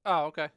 Oh, okay.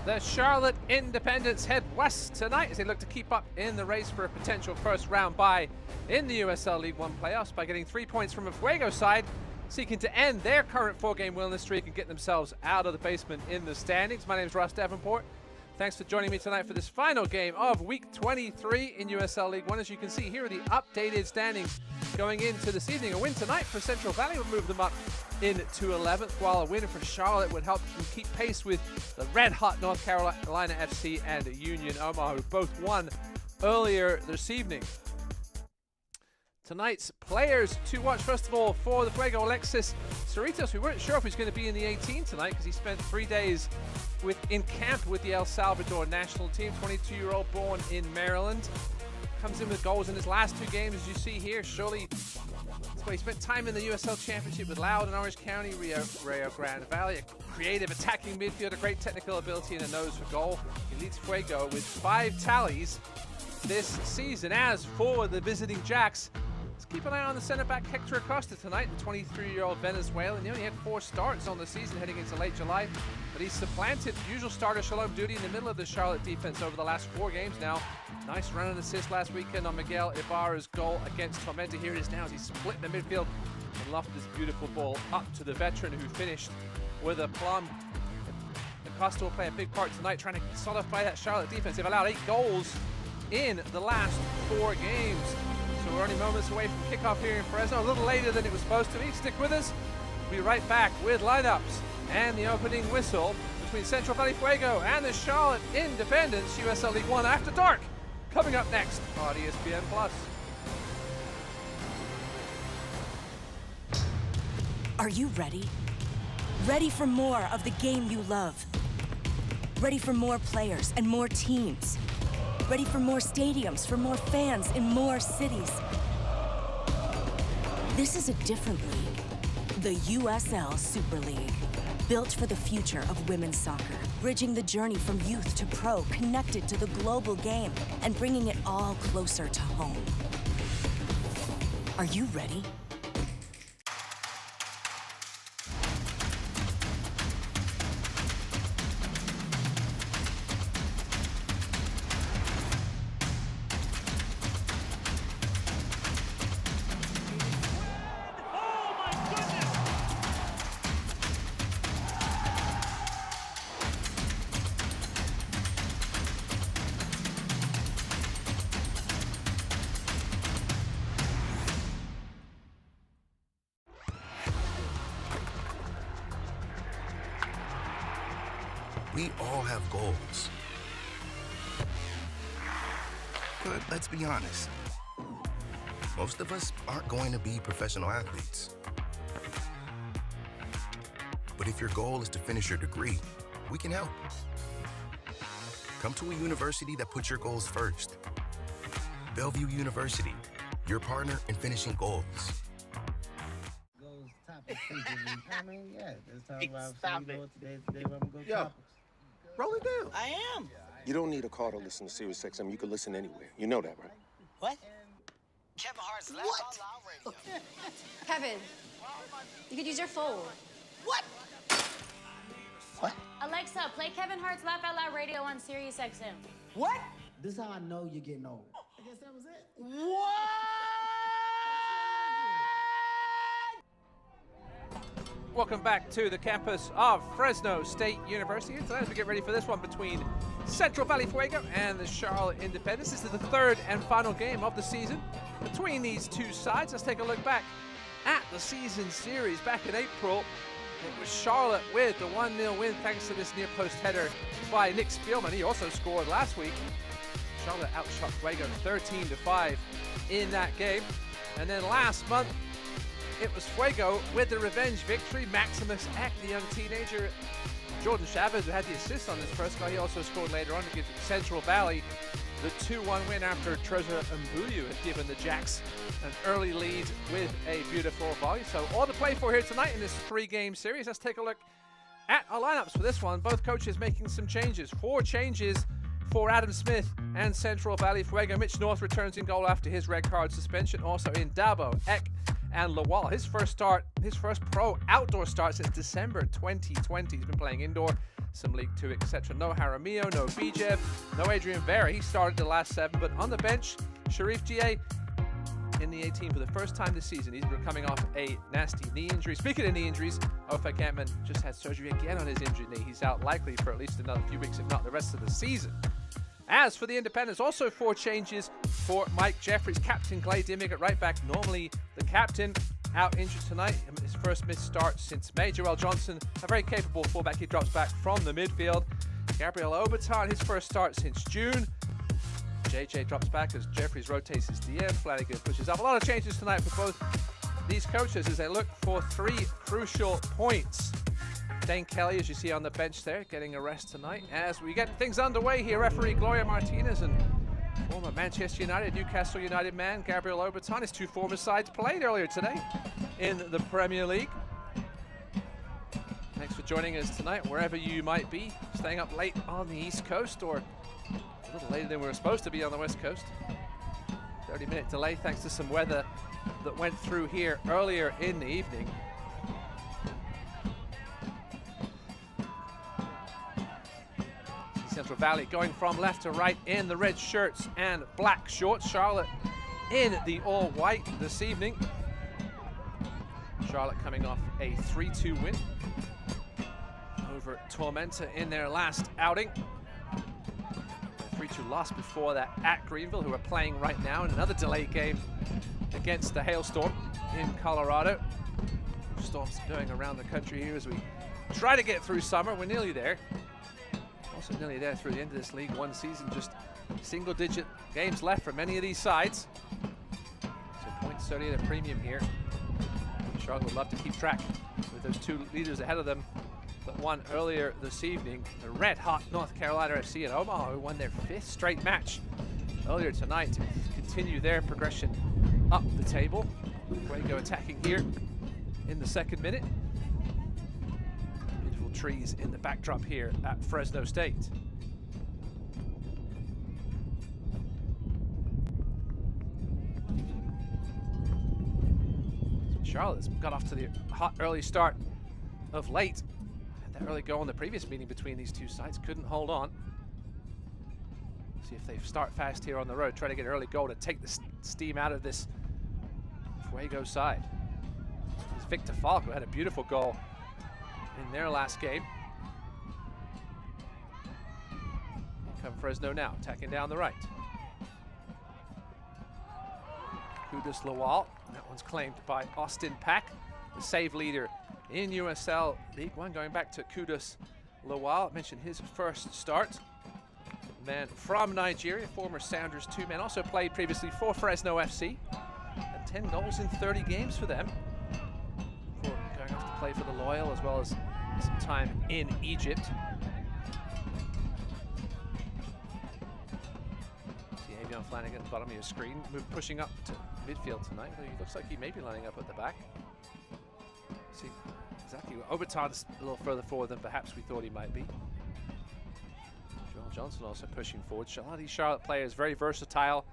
The Charlotte Independents head west tonight as they look to keep up in the race for a potential first round bye in the USL League One playoffs by getting 3 points from a Fuego side seeking to end their current 4-game winless streak and get themselves out of the basement in the standings. My name is Ross Davenport. Thanks for joining me tonight for this final game of Week 23 in USL League One. As you can see, here are the updated standings going into this evening. A win tonight for Central Valley would move them up into 11th, while a win for Charlotte would help them keep pace with the red-hot North Carolina FC and Union Omaha, who both won earlier this evening. Tonight's players to watch, first of all, for the Fuego, Alexis Cerritos. We weren't sure if he was going to be in the 18 tonight because he spent 3 days in camp with the El Salvador national team. 22-year-old, born in Maryland. Comes in with goals in his last 2 games, as you see here. Surely, well, he spent time in the USL Championship with Loudoun, Orange County, Rio Grande Valley. A creative attacking midfielder, great technical ability, and a nose for goal. He leads Fuego with 5 tallies this season. As for the visiting Jacks, let's keep an eye on the centre-back Hector Acosta tonight, the 23-year-old Venezuelan. He only had 4 starts on the season heading into late July, but he's supplanted usual starter Shalom Duty in the middle of the Charlotte defense over the last 4 games now. Nice run and assist last weekend on Miguel Ibarra's goal against Tormenta. Here it is now as he's split in the midfield and lofted this beautiful ball up to the veteran who finished with a plum. Acosta will play a big part tonight trying to solidify that Charlotte defense. They've allowed 8 goals in the last 4 games. So we're only moments away from kickoff here in Fresno, a little later than it was supposed to be. Stick with us. We'll be right back with lineups and the opening whistle between Central Valley Fuego and the Charlotte Independents USL League One after dark. Coming up next on ESPN Plus. Are you ready? Ready for more of the game you love? Ready for more players and more teams? Ready for more stadiums, for more fans in more cities? This is a different league. The USL Super League. Built for the future of women's soccer. Bridging the journey from youth to pro, connected to the global game, and bringing it all closer to home. Are you ready? We all have goals. But let's be honest. Most of us aren't going to be professional athletes. But if your goal is to finish your degree, we can help. Come to a university that puts your goals first. Bellevue University, your partner in finishing goals. Yo, roll it down. I am. You don't need a car to listen to Sirius XM. You can listen anywhere. You know that, right? What? Kevin Hart's Laugh Out Loud Radio. Kevin, you could use your phone. What? What? Alexa, play Kevin Hart's Laugh Out Loud Radio on Sirius XM. What? This is how I know you're getting old. I guess that was it. What? Welcome back to the campus of Fresno State University. Tonight, as we get ready for this one between Central Valley Fuego and the Charlotte Independents. This is the 3rd and final game of the season between these 2 sides. Let's take a look back at the season series back in April. It was Charlotte with the 1-0 win thanks to this near post header by Nick Spielman. He also scored last week. Charlotte outshot Fuego 13-5 in that game. And then last month, it was Fuego with the revenge victory. Maximus Eck, the young teenager, Jordan Chavez, who had the assist on this first goal. He also scored later on to give Central Valley the 2-1 win after Treasure Mbuyu had given the Jacks an early lead with a beautiful volley. So all to play for here tonight in this 3-game series. Let's take a look at our lineups for this one. Both coaches making some changes. 4 changes for Adam Smith and Central Valley Fuego. Mitch North returns in goal after his red card suspension. Also in Dabo, Eck, and Lawal. His first pro outdoor start since December 2020. He's been playing indoor some League Two, etc. No Jaramillo, no Bijev, no Adrian Vera. He started the last 7, but on the bench, Sharif Ga in the 18 for the first time this season. He's coming off a nasty knee injury. Speaking of knee injuries, Ofe Kampman just had surgery again on his injured knee. He's out likely for at least another few weeks, if not the rest of the season. As for the Independents, also 4 changes for Mike Jeffries. Captain Clay Dimmick at right back, normally the captain, out injured tonight. His first missed start since May. Joel Johnson, a very capable fullback, he drops back from the midfield. Gabriel Obertan, his first start since June. JJ drops back as Jeffries rotates his DM. Flanagan pushes up. A lot of changes tonight for both these coaches as they look for 3 crucial points. Dane Kelly, as you see on the bench there, getting a rest tonight. As we get things underway here, referee Gloria Martinez and former Manchester United, Newcastle United man Gabriel Obertan. His 2 former sides played earlier today in the Premier League. Thanks for joining us tonight, wherever you might be, staying up late on the East Coast or a little later than we were supposed to be on the West Coast. 30-minute delay thanks to some weather that went through here earlier in the evening. Central Valley going from left to right in the red shirts and black shorts. Charlotte in the all-white this evening. Charlotte coming off a 3-2 win over Tormenta in their last outing. 3-2 loss before that at Greenville, who are playing right now in another delayed game against the Hailstorm in Colorado. Storms going around the country here as we try to get through summer. We're nearly there. Also nearly there through the end of this League One season. Just single-digit games left for many of these sides. So points certainly at a premium here. Charlotte would love to keep track with those 2 leaders ahead of them that won earlier this evening. The red-hot North Carolina FC and Omaha, who won their 5th straight match earlier tonight to continue their progression up the table. Fuego attacking here in the 2nd minute. Trees in the backdrop here at Fresno State. So Charlotte's got off to the hot early start of late. Had that early goal in the previous meeting between these 2 sides, couldn't hold on. See if they start fast here on the road, try to get an early goal to take the steam out of this Fuego side. It's Victor Falk, who had a beautiful goal in their last game. Come Fresno now, attacking down the right. Kudus Lawal, that one's claimed by Austin Pack, the save leader in USL League One, going back to Kudus Lawal. I mentioned his first start. Man from Nigeria, former Sounders 2 man, also played previously for Fresno FC. Had 10 goals in 30 games for them. Before going off to play for the Loyal as well as some time in Egypt. See Avion Flanagan at the bottom of your screen, pushing up to midfield tonight. He looks like he may be lining up at the back. See exactly, Obertan's a little further forward than perhaps we thought he might be. Joel Johnson also pushing forward. A lot of these Charlotte players very versatile.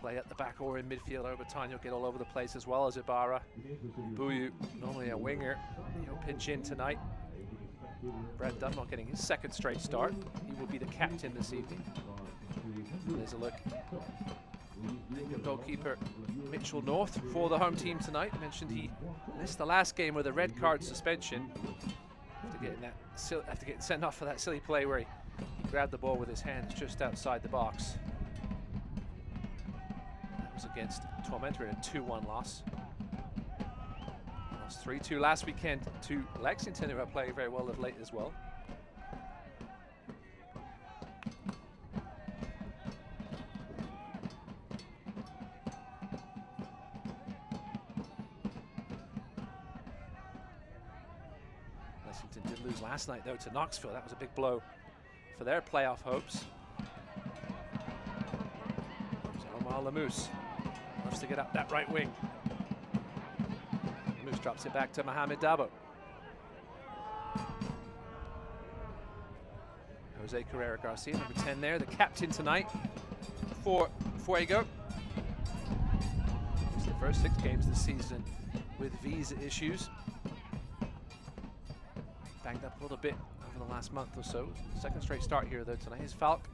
Play at the back or in midfield. Obertan, you'll get all over the place, as well as Ibarra. Buyu, normally a winger, he'll pinch in tonight. Brad Dunlop getting his 2nd straight start. He will be the captain this evening. There's a look. Goalkeeper Mitchell North for the home team tonight. Mentioned he missed the last game with a red card suspension after getting sent off for that silly play where he grabbed the ball with his hands just outside the box. Against Tormenta in a 2-1 loss. Lost 3-2 last weekend to Lexington, who are playing very well of late as well. Lexington did lose last night though to Knoxville. That was a big blow for their playoff hopes. Omar Lamousse loves to get up that right wing. Lamousse drops it back to Mohamed Dabo. Jose Carrera Garcia, number 10 there, the captain tonight for Fuego. It's the first 6 games this season with visa issues. Banged up a little bit over over the last month or so. Second straight start here though tonight. Here's Falk.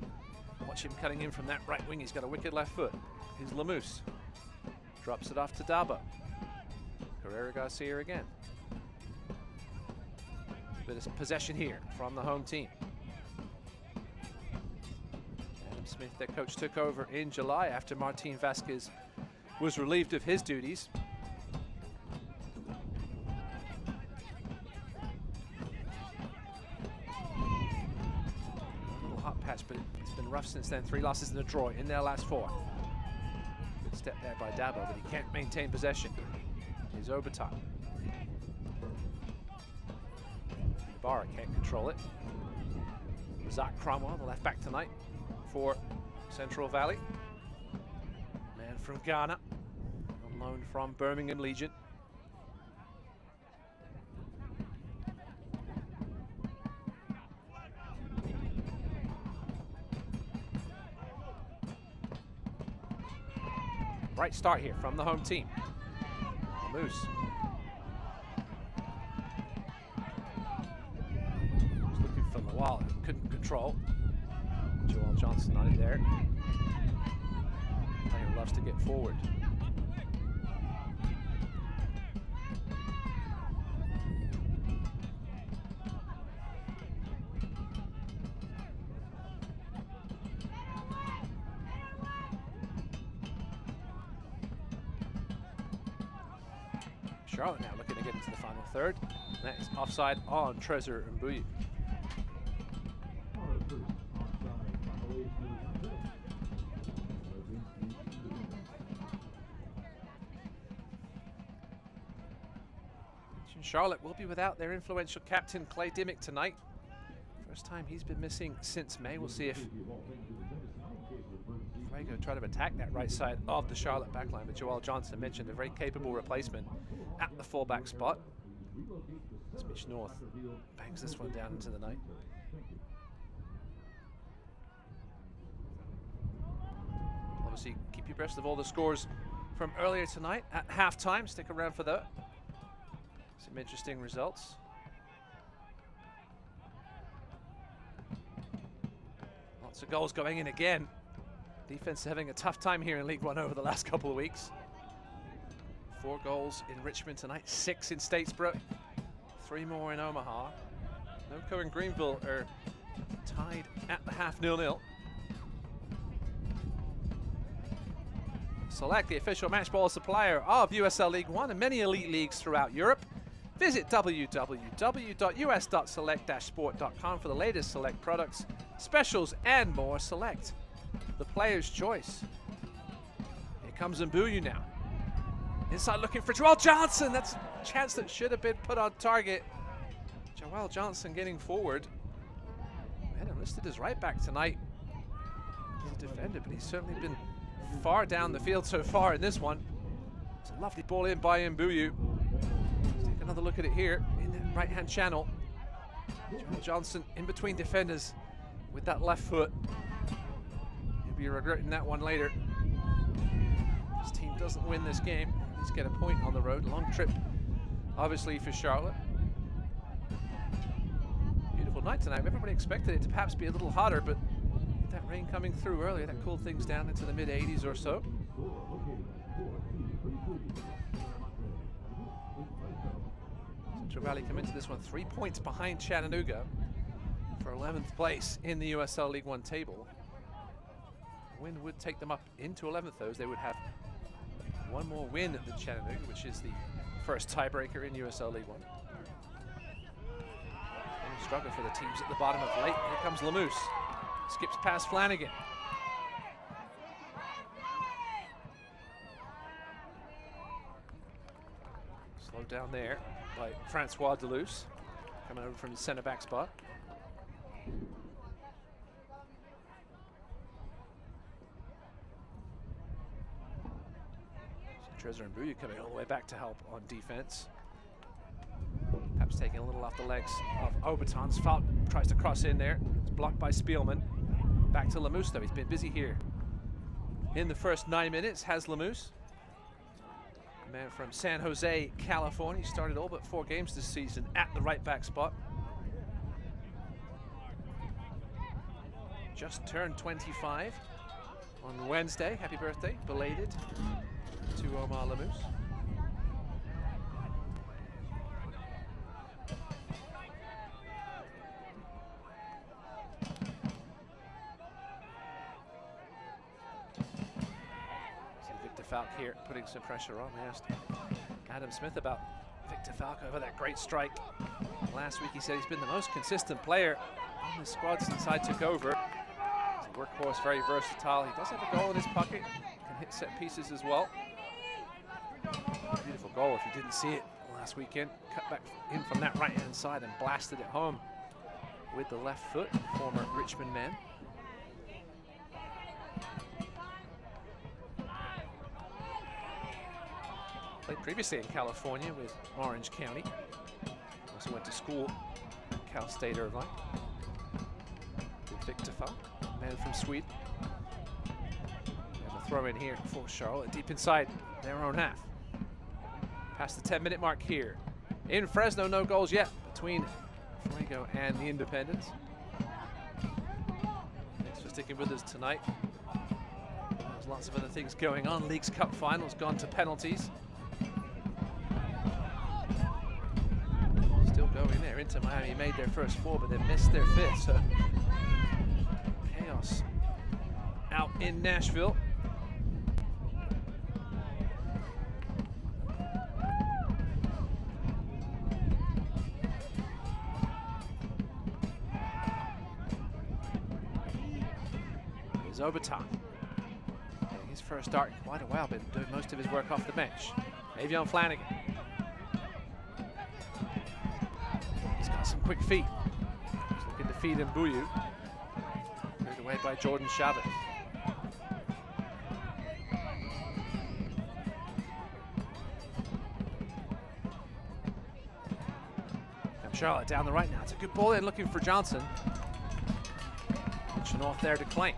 Watch him cutting in from that right wing. He's got a wicked left foot. Here's Lamous. Drops it off to Daba. Carrera Garcia again. Bit of possession here from the home team. Adam Smith, their coach, took over in July after Martin Vasquez was relieved of his duties. A little hot patch, but it's been rough since then. 3 losses and a draw in their last 4. Good step there by Dabo, but he can't maintain possession. Here's Obertan. Ibarra can't control it. Zach Cromwell, the left back tonight for Central Valley. Man from Ghana, on loan from Birmingham Legion. Right start here from the home team. Moose. Was looking for Lawal, couldn't control. Joel Johnson on it there. Player loves to get forward. Charlotte now looking to get into the final third. That is offside on Trezor Mbuyu. Charlotte will be without their influential captain Clay Dimmick tonight. First time he's been missing since May. We'll see if Fuego try to attack that right side of the Charlotte backline, but Joel Johnson mentioned a very capable replacement at the fullback spot. As Mitch North bangs this one down into the night. Obviously, keep you abreast of all the scores from earlier tonight at halftime. Stick around for that. Some interesting results. Lots of goals going in again. Defense having a tough time here in League One over the last couple of weeks. 4 goals in Richmond tonight, 6 in Statesboro, 3 more in Omaha. Noco and Greenville are tied at the half 0-0. Select, the official match ball supplier of USL League One and many elite leagues throughout Europe. Visit www.us.select-sport.com for the latest Select products, specials, and more. Select, the player's choice. Here comes Mbuyu now. Inside looking for Joel Johnson. That's a chance that should have been put on target. Joel Johnson getting forward. We had him listed as right back tonight. He's a defender, but he's certainly been far down the field so far in this one. It's a lovely ball in by Mbuyu. Let's take another look at it here in the right-hand channel. Joel Johnson in between defenders with that left foot. He'll be regretting that one later. His team doesn't win this game. He's get a point on the road. Long trip, obviously, for Charlotte. Beautiful night tonight. Everybody expected it to perhaps be a little hotter, but with that rain coming through earlier, that cooled things down into the mid-80s or so. Central Valley come into this one 3 points behind Chattanooga for 11th place in the USL League One table. A win would take them up into 11th, though, as they would have one more win than Chattanooga, which is the first tiebreaker in USL League One. Struggle for the teams at the bottom of late. Here comes Lamous. Skips past Flanagan. Slowed down there by Francois Deleuze, coming over from the center back spot. Trezor Mbuyu coming all the way back to help on defense. Perhaps taking a little off the legs of Obertan's. Falk tries to cross in there. It's blocked by Spielman. Back to Lamous, though. He's been busy here in the first 9 minutes. Has Lamous, a man from San Jose, California. He started all but 4 games this season at the right back spot. just turned 25 on Wednesday. Happy birthday, belated, to Omar Lamous. Falk here putting some pressure on. We asked Adam Smith about Victor Falk over that great strike. Last week he said he's been the most consistent player on the squad since I took over. He's a workhorse, very versatile. He does have a goal in his pocket, can hit set pieces as well. Beautiful goal if you didn't see it last weekend. Cut back in from that right-hand side and blasted it home with the left foot, former Richmond man. Played previously in California with Orange County. Also went to school at Cal State Irvine. With Victor Falk, man from Sweden. We have a throw in here for Charlotte, deep inside their own half. Past the 10-minute mark here. In Fresno, no goals yet between Fuego and the Independents. Thanks for sticking with us tonight. There's lots of other things going on. Leagues Cup finals gone to penalties. Going there into Miami, made their first 4, but they missed their 5th. So chaos out in Nashville. Here's Obertan. Getting his first start in quite a while, been doing most of his work off the bench. Avion Flanagan. Some quick feet. He's looking to feed Mbuyu. Cleared away by Jordan Chavez. And Charlotte down the right now. It's a good ball in, looking for Johnson. North there to claim.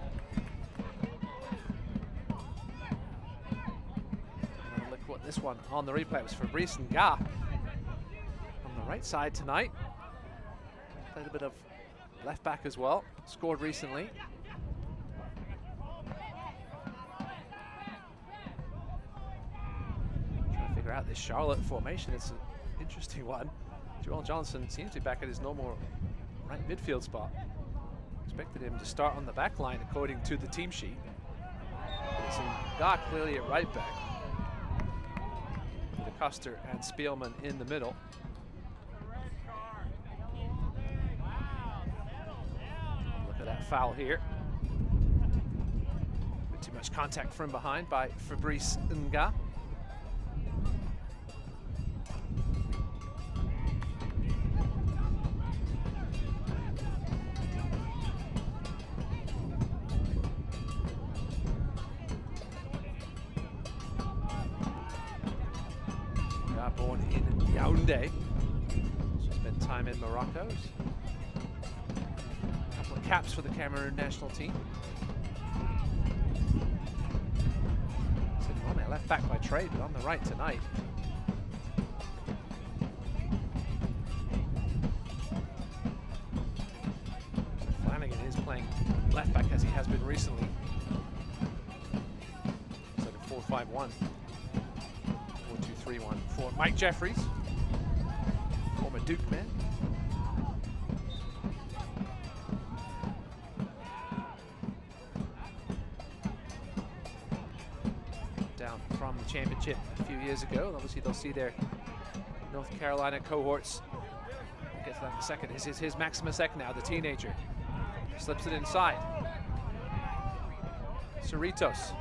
Look what this one on the replay was. Fabrice Nga on the right side tonight. Played a bit of left back as well. Scored recently. Trying to figure out this Charlotte formation. It's an interesting one. Joel Johnson seems to be back at his normal right midfield spot. Expected him to start on the back line according to the team sheet. It's Nga clearly at right back. With Custer and Spielman in the middle. That foul here. Bit too much contact from behind by Fabrice Nga. Nga born in Yaoundé. So spent time in Morocco. Caps for the Cameroon national team. Sidimone left back by trade, but on the right tonight. So Flanagan is playing left back as he has been recently. It's like a 4-5-1. 4-2-3-1 for Mike Jeffries, former Duke man. From the championship a few years ago. Obviously they'll see their North Carolina cohorts. We'll get to that in a second. This is his Maximus Ek now, the teenager. Slips it inside. Cerritos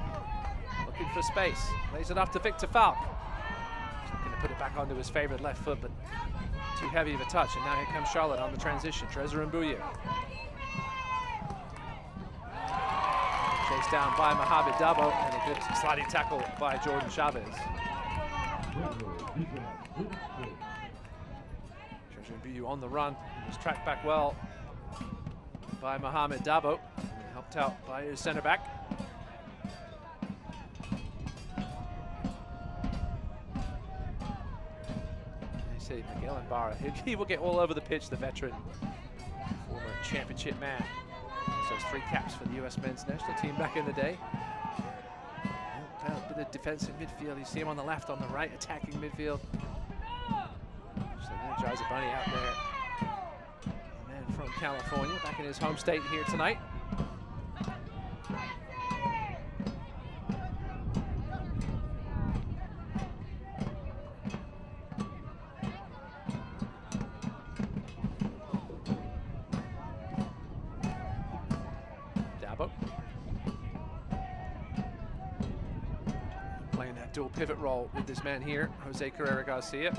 looking for space. Lays it off to Victor Falk. He's looking to put it back onto his favorite left foot, but too heavy of a touch. And now here comes Charlotte on the transition. Trezor Mbuyu. Chased down by Mohamed Dabo, and a good sliding tackle by Jordan Chavez. Trezor Mbuyu on the run. He was tracked back well by Mohamed Dabo, and helped out by his center back. They say Miguel Ibarra, he will get all over the pitch, the veteran, former championship man. So 3 caps for the US men's national team back in the day. A bit of defensive midfield. You see him on the left, on the right, attacking midfield. Just an Energizer Bunny out there. A man from California, back in his home state here tonight. Playing that dual pivot role with this man here, Jose Carrera Garcia.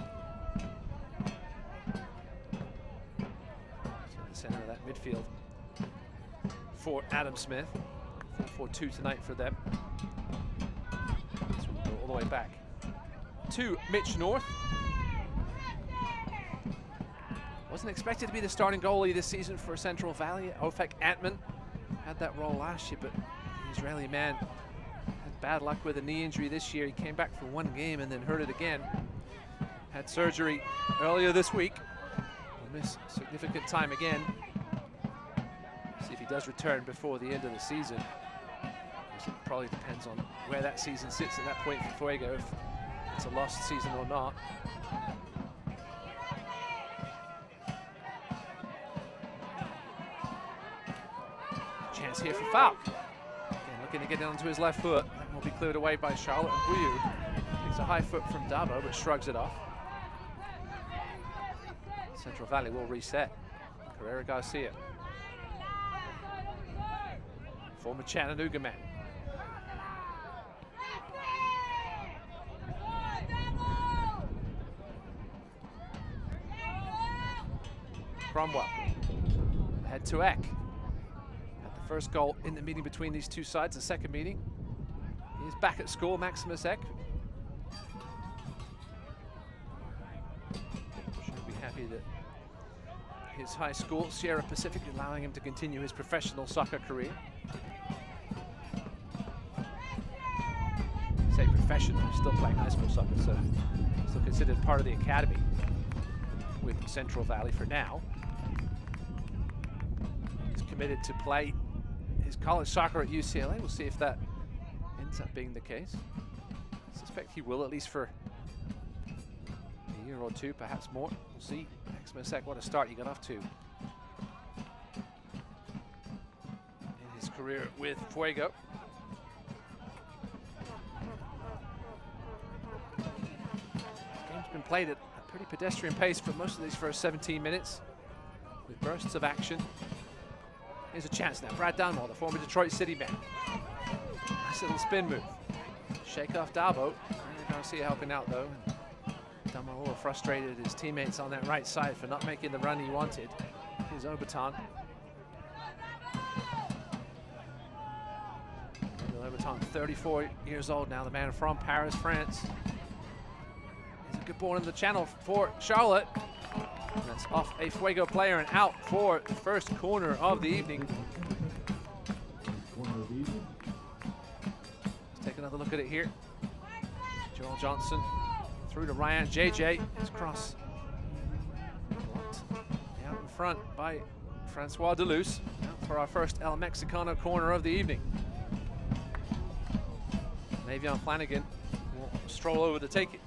So the center of that midfield for Adam Smith. 4-4-2 tonight for them. So we'll go all the way back to Mitch North. Wasn't expected to be the starting goalie this season for Central Valley. Ofek Antman had that role last year, but the Israeli man had bad luck with a knee injury this year. He came back for 1 game and then hurt it again. Had surgery earlier this week. Will miss significant time again. See if he does return before the end of the season. It probably depends on where that season sits at that point for Fuego, if it's a lost season or not. Chance here for foul. Again, looking to get it onto his left foot. That will be cleared away by Charlotte and Buyu. Takes a high foot from Dabo, but shrugs it off. Central Valley will reset. Carrera Garcia. Former Chattanooga man. Cromwell. Head to Eck. First goal in the meeting between these two sides, the second meeting. He's back at school, Maximus Eck. Should be happy that his high school, Sierra Pacific, allowing him to continue his professional soccer career. Say professional, he's still playing high school soccer, so still considered part of the academy with Central Valley for now. He's committed to play his college soccer at UCLA. We'll see if that ends up being the case. I suspect he will, at least for a year or two, perhaps more. We'll see. Maximus Eck, what a start he got off to in his career with Fuego. This game's been played at a pretty pedestrian pace for most of these first 17 minutes, with bursts of action. Here's a chance now. Brad Dunmore, the former Detroit City man. Nice little spin move. Shake off Dabo. Garcia helping out though. Dunmore a little frustrated his teammates on that right side for not making the run he wanted. Here's Obertan. Obertan, 34 years old now, the man from Paris, France. Here's a good ball in the channel for Charlotte. That's off a Fuego player and out for the first corner of the evening. Let's take another look at it here. Joel Johnson through to Ryan JJ. His cross blocked out in front by Francois Deleuze. Out for our first El Mexicano corner of the evening. Navion Flanagan will stroll over to take it.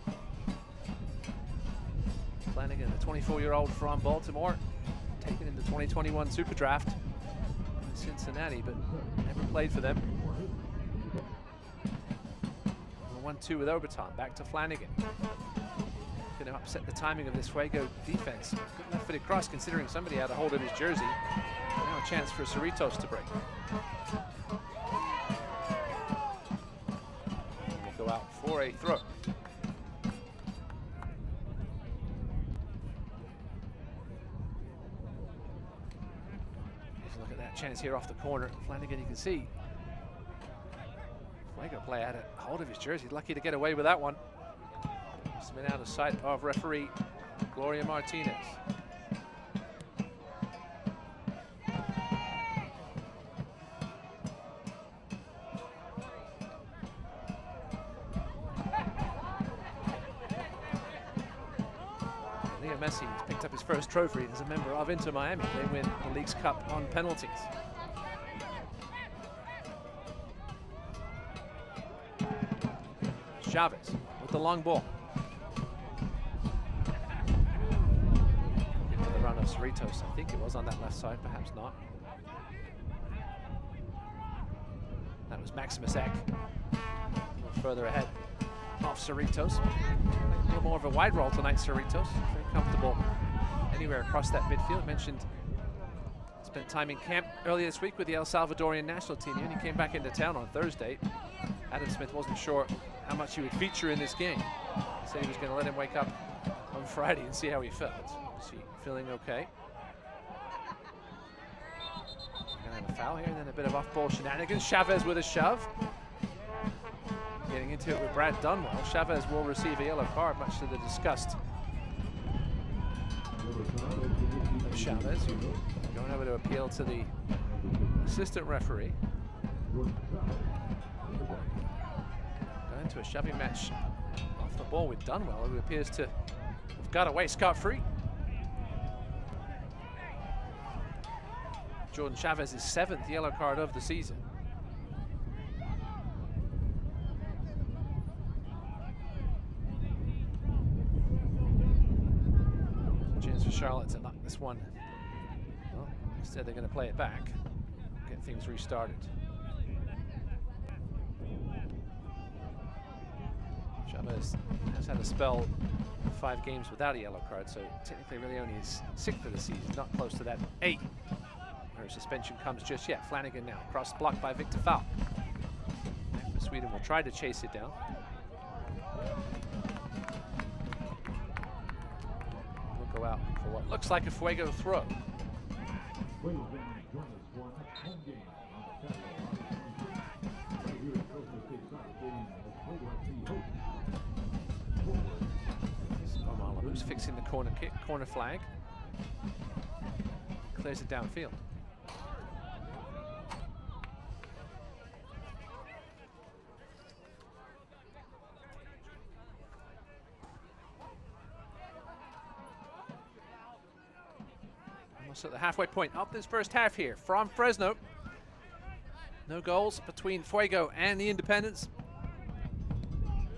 Flanagan, the 24-year-old from Baltimore, taken in the 2021 Super Draft in Cincinnati, but never played for them. 1-2 with Obertan, back to Flanagan. Going to upset the timing of this Fuego defense. Good left-footed cross, considering somebody had a hold of his jersey. Now a chance for Cerritos to break. We'll go out for a throw. Chance here off the corner. Flanagan, you can see Fuego player had a hold of his jersey. Lucky to get away with that one. Must have been out of sight of referee Gloria Martinez. Messi has picked up his first trophy as a member of Inter Miami. They win the League's Cup on penalties. Chavez with the long ball. For the run of Cerritos, I think it was on that left side, perhaps not. That was Maximus Eck. A little further ahead of Cerritos. A little more of a wide roll tonight, Cerritos. Very comfortable anywhere across that midfield. Mentioned spent time in camp earlier this week with the El Salvadorian national team. He only came back into town on Thursday. Adam Smith wasn't sure how much he would feature in this game. He said he was going to let him wake up on Friday and see how he felt. Is he feeling okay? We're going to have a foul here and then a bit of off-ball shenanigans. Chavez with a shove. Getting into it with Brad Dunwell. Chavez will receive a yellow card, much to the disgust of Chavez, going over to appeal to the assistant referee. Going into a shoving match off the ball with Dunwell, who appears to have got away scot-free. Jordan Chavez's 7th yellow card of the season. Chance for Charlotte to knock this one. Well, instead they're going to play it back, get things restarted. Chavez has had a spell of 5 games without a yellow card, so technically really only his 6th of the season, not close to that 8. Her suspension comes just yet. Flanagan now, cross blocked by Victor Falk. Sweden will try to chase it down. We'll go out for what looks like a Fuego throw. Who's fixing the corner kick, corner flag. Clears it downfield. Almost at the halfway point of this first half here from Fresno. No goals between Fuego and the Independents.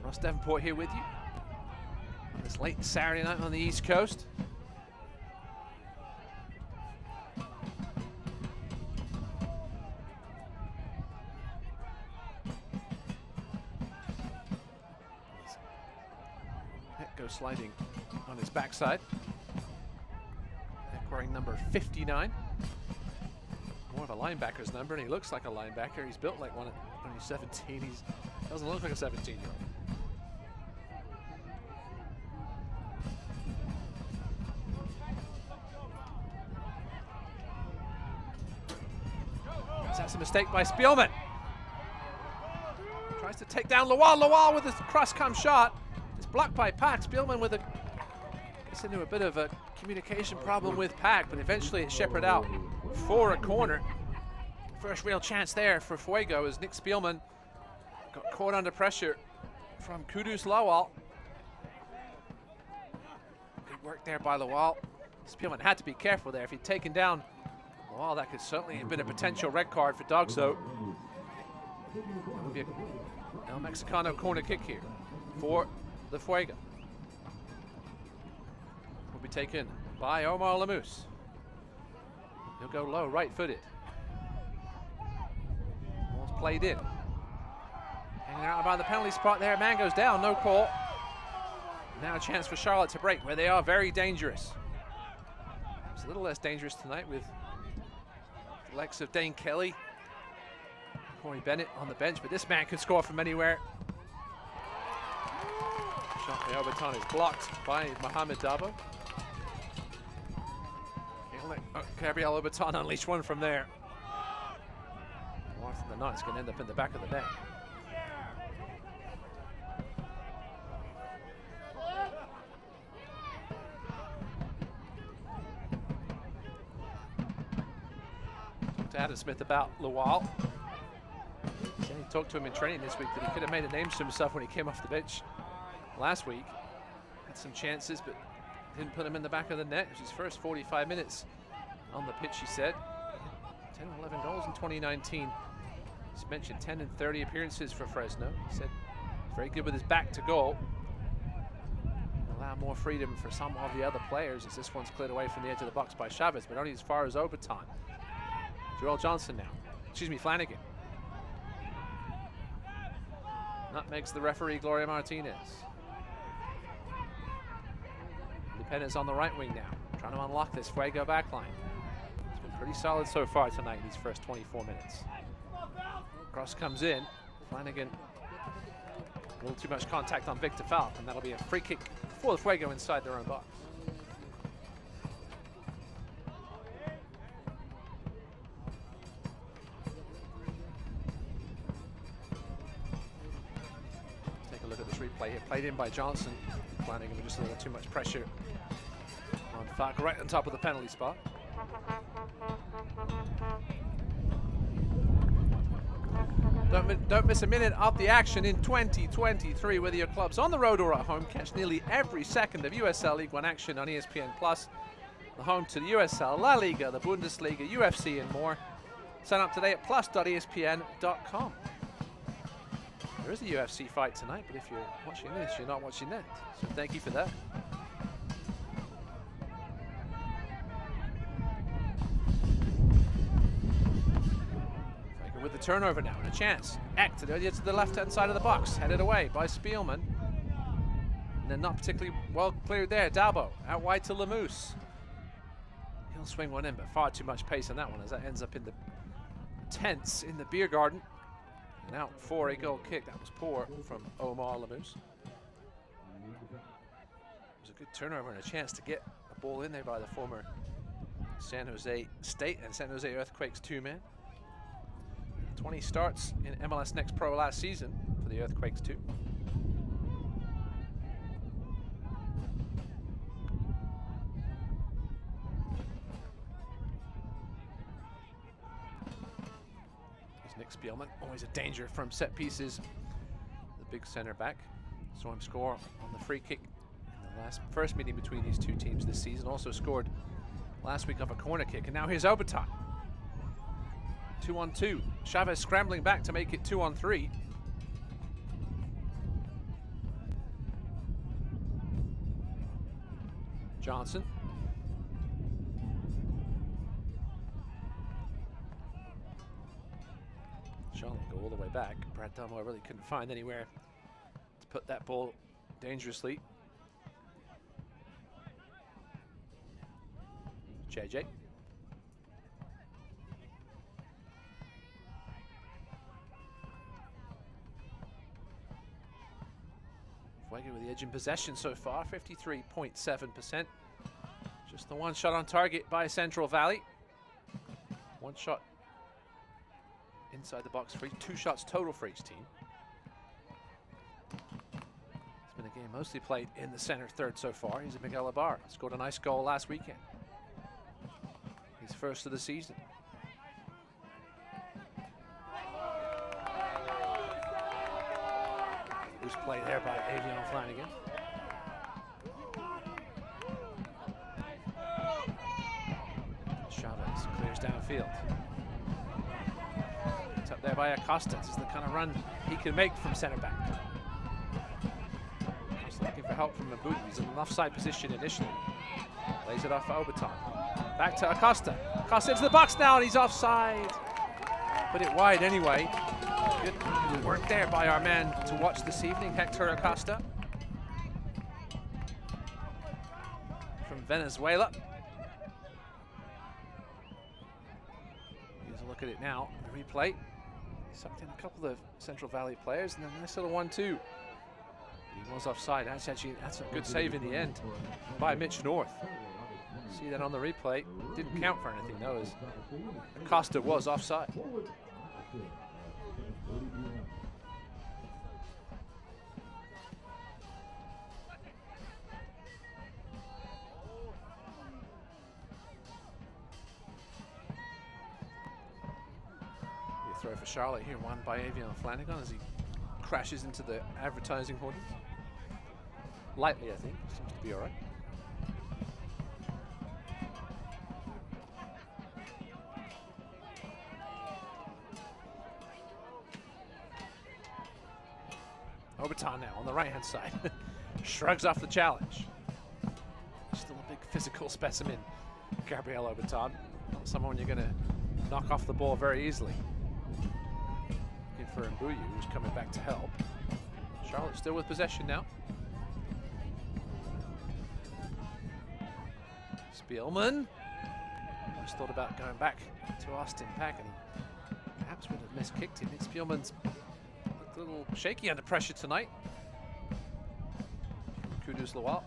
Ross Davenport here with you on this late Saturday night on the East Coast. Goes sliding on his backside. Wearing number 59. More of a linebacker's number, and he looks like a linebacker. He's built like one when he's 17. He doesn't look like a 17-year-old. That's a mistake by Spielman. Tries to take down Lawal. Lawal with a cross-come shot. It's blocked by Pack. Spielman with a gets into a bit of a communication problem with Pack, but eventually it's shepherded out for a corner. First real chance there for Fuego as Nick Spielman got caught under pressure from Kudus Lawal. Good work there by Lawal. Spielman had to be careful there. If he'd taken down Lawal, that could certainly have been a potential red card for Dogso. That would be a El Mexicano corner kick here for the Fuego. Will be taken by Omar Lemus. He'll go low, right-footed. Ball's played in. Hanging out about the penalty spot there. Man goes down, no call. Now a chance for Charlotte to break, where they are very dangerous. It's a little less dangerous tonight with the likes of Dane Kelly, Corey Bennett on the bench, but this man could score from anywhere. Shot by Obertan is blocked by Mohamed Dabo. Gabriel Obertan unleashed one from there. More often than not, it's going to end up in the back of the net. Talked to Adam Smith about Lawal. He talked to him in training this week that he could have made a name to himself when he came off the bench last week. Had some chances, but didn't put him in the back of the net. It was his first 45 minutes on the pitch, he said. 10 or 11 goals in 2019. He's mentioned 10 and 30 appearances for Fresno. He said Very good with his back to goal. Allow more freedom for some of the other players as this one's cleared away from the edge of the box by Chavez, but only as far as overtime. Joel Johnson now. Excuse me, Flanagan. Nutmegs the referee, Gloria Martinez. Independence on the right wing now, trying to unlock this Fuego backline. It's been pretty solid so far tonight in these first 24 minutes. Cross comes in, Flanagan, a little too much contact on Victor Falk, and that'll be a free kick for the Fuego inside their own box. Replay here, played in by Johnson. Flanagan with just a little too much pressure on Falk, right on top of the penalty spot. Don't miss a minute of the action in 2023, whether your club's on the road or at home. Catch nearly every second of USL League One action on ESPN+, the home to the USL, La Liga, the Bundesliga, UFC, and more. Sign up today at plus.espn.com. There is a UFC fight tonight, but if you're watching this, you're not watching that. So thank you for that. With the turnover now, and a chance. Eck to the left-hand side of the box, headed away by Spielman. And then not particularly well cleared there. Dabo out wide to Lamousse. He'll swing one in, but far too much pace on that one as that ends up in the tents in the beer garden. And out for a goal kick. That was poor from Omar Lamousse. It was a good turnover and a chance to get a ball in there by the former San Jose State and San Jose Earthquakes 2-man. 20 starts in MLS Next Pro last season for the Earthquakes 2. Nick Spielman, always a danger from set pieces. The big center back. Saw him score on the free kick in the first meeting between these two teams this season. Also scored last week off a corner kick, and now here's overtime. 2-on-2. Chavez scrambling back to make it 2-on-3. Johnson. Charlotte go all the way back. Brad Delmore really couldn't find anywhere to put that ball dangerously. JJ. Fuego with the edge in possession so far, 53.7%. Just the one shot on target by Central Valley. One shot inside the box for 2 shots total for each team. It's been a game mostly played in the center third so far. He's a Miguel Ibarra. Scored a nice goal last weekend. He's first of the season. Who's played there by Avion Flanagan. Chavez clears downfield. It's up there by Acosta. This is the kind of run he can make from center back. Just looking for help from Mabudu. He's in an offside position initially. Lays it off for overtime. Back to Acosta. Acosta into the box now, and he's offside. Put it wide anyway. Good work there by our man to watch this evening, Hector Acosta. From Venezuela. Here's a look at it now, the replay. Sucked in a couple of Central Valley players, and then a nice little 1-2. He was offside. That's a good save in the end by Mitch North. See that on the replay. Didn't count for anything though, as Acosta was offside. Throw for Charlotte here, won by Avion Flanagan as he crashes into the advertising hoardings. Lightly, I think. Seems to be all right. Obertan now on the right-hand side. Shrugs off the challenge. Still a big physical specimen, Gabriel Obertan. Not someone you're going to knock off the ball very easily. Looking for Mbuyu, who's coming back to help. Charlotte still with possession now. Spielman. Just thought about going back to Austin Pack, and he perhaps would have miskicked him. Spielman's looked a little shaky under pressure tonight. Kudus Lawal.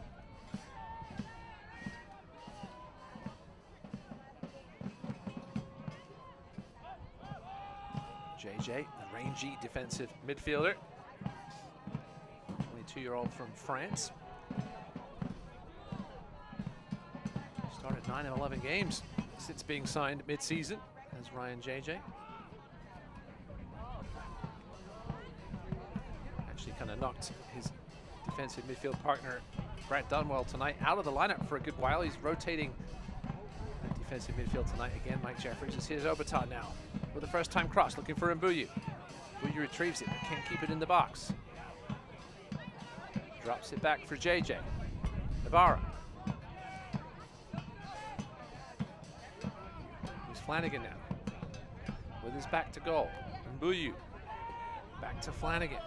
JJ, the rangy defensive midfielder. 22-year-old from France. Started 9 of 11 games since being signed mid-season as Ryan JJ. Actually kind of knocked his defensive midfield partner Brad Dunwell tonight out of the lineup for a good while. He's rotating at defensive midfield tonight again. Mike Jeffries is here's Obertan now with a first-time cross, looking for Mbuyu. Mbuyu retrieves it, but can't keep it in the box. Drops it back for JJ. Navarra. Here's Flanagan now with his back to goal. Mbuyu back to Flanagan.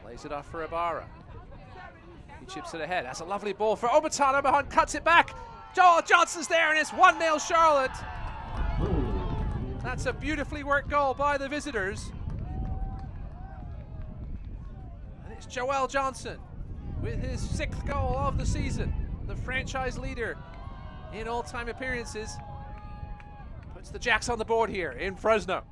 Lays it off for Ibarra. He chips it ahead. That's a lovely ball for Obertan. Obertan cuts it back. Joel Johnson's there, and it's 1-0 Charlotte. That's a beautifully worked goal by the visitors. And it's Joel Johnson with his 6th goal of the season. The franchise leader in all-time appearances. Puts the Jacks on the board here in Fresno.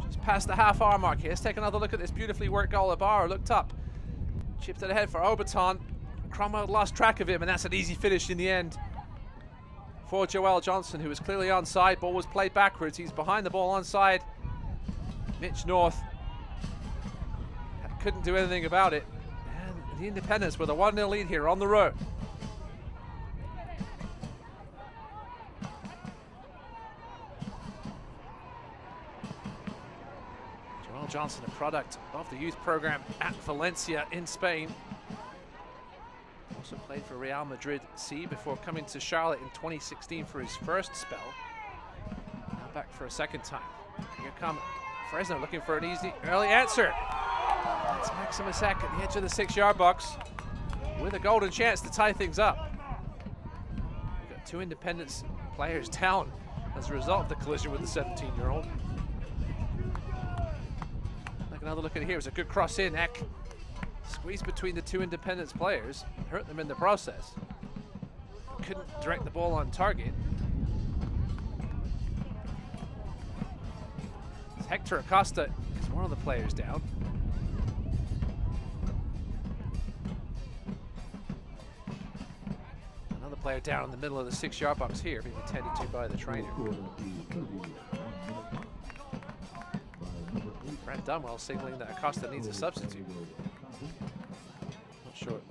Just past the half-hour mark here. Let's take another look at this beautifully worked goal. Ibarra looked up. Chipped it ahead for Obertan. Cromwell lost track of him, and that's an easy finish in the end for Joel Johnson, who was clearly onside. Ball was played backwards. He's behind the ball onside. Mitch North couldn't do anything about it. And the Independents with a 1-0 lead here on the road. Joel Johnson, a product of the youth program at Valencia in Spain. Also played for Real Madrid C before coming to Charlotte in 2016 for his first spell. Now back for a second time. Here come Fresno looking for an easy early answer. That's Maximus Eck at the edge of the 6-yard box with a golden chance to tie things up. We've got 2 Independents players down as a result of the collision with the 17-year-old. Another look at it here. It was a good cross in. Eck squeezed between the 2 Independents players, hurt them in the process. Couldn't direct the ball on target. Hector Acosta is one of the players down. Another player down in the middle of the 6-yard box here, being attended to by the trainer. Brad Dunwell signaling that Acosta needs a substitute. Not sure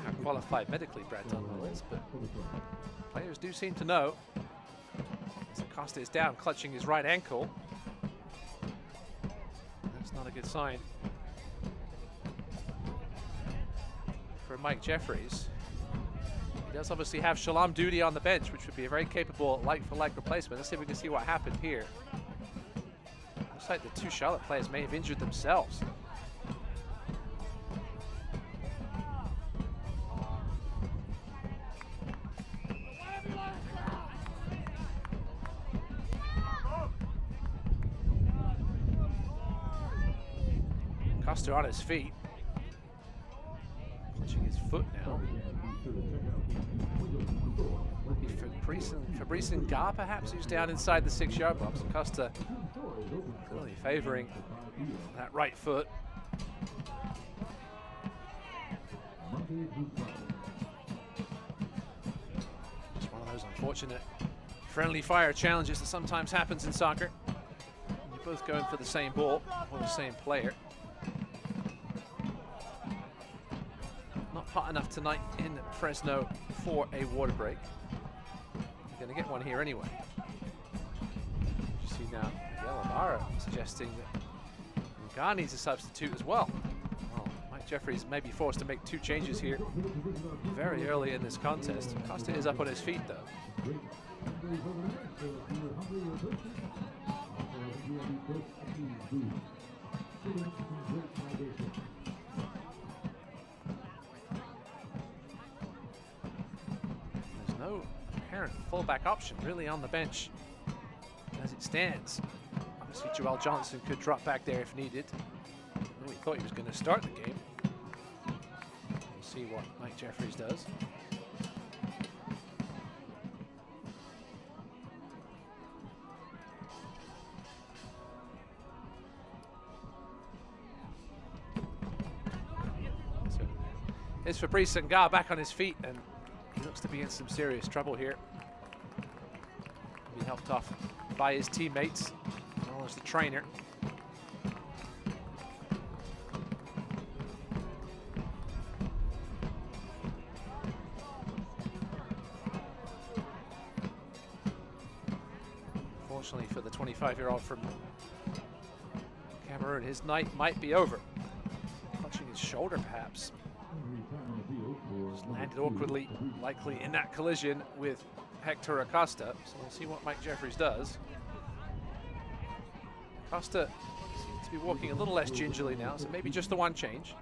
how qualified medically Brad Dunwell is, but players do seem to know. As Acosta is down, clutching his right ankle. That's not a good sign for Mike Jeffries. He does obviously have Shalom Duty on the bench, which would be a very capable like-for-like replacement. Let's see if we can see what happened here. Looks like the 2 Charlotte players may have injured themselves. Costa on his feet. Clutching his foot now. Would be Fabrice Nga perhaps, who's down inside the 6-yard box. Costa clearly favoring that right foot. Just one of those unfortunate friendly fire challenges that sometimes happens in soccer. You're both going for the same ball or the same player. Not hot enough tonight in Fresno for a water break. Going to get one here anyway. You see now, Yellamara suggesting that Gar needs a substitute as well. Well, Mike Jeffries may be forced to make 2 changes here very early in this contest. Costa is up on his feet though. There's no apparent fullback option really on the bench as it stands. Obviously Joel Johnson could drop back there if needed. We thought he was going to start the game. We'll see what Mike Jeffries does. So here's Fabrice Senghor back on his feet, and he looks to be in some serious trouble here. Be helped off by his teammates, as well as the trainer. Unfortunately for the 25-year-old from Cameroon, his night might be over. Clutching his shoulder, perhaps. Just landed awkwardly, likely in that collision with Hector Acosta. So we'll see what Mike Jeffries does. Acosta seems to be walking a little less gingerly now, so maybe just the one change.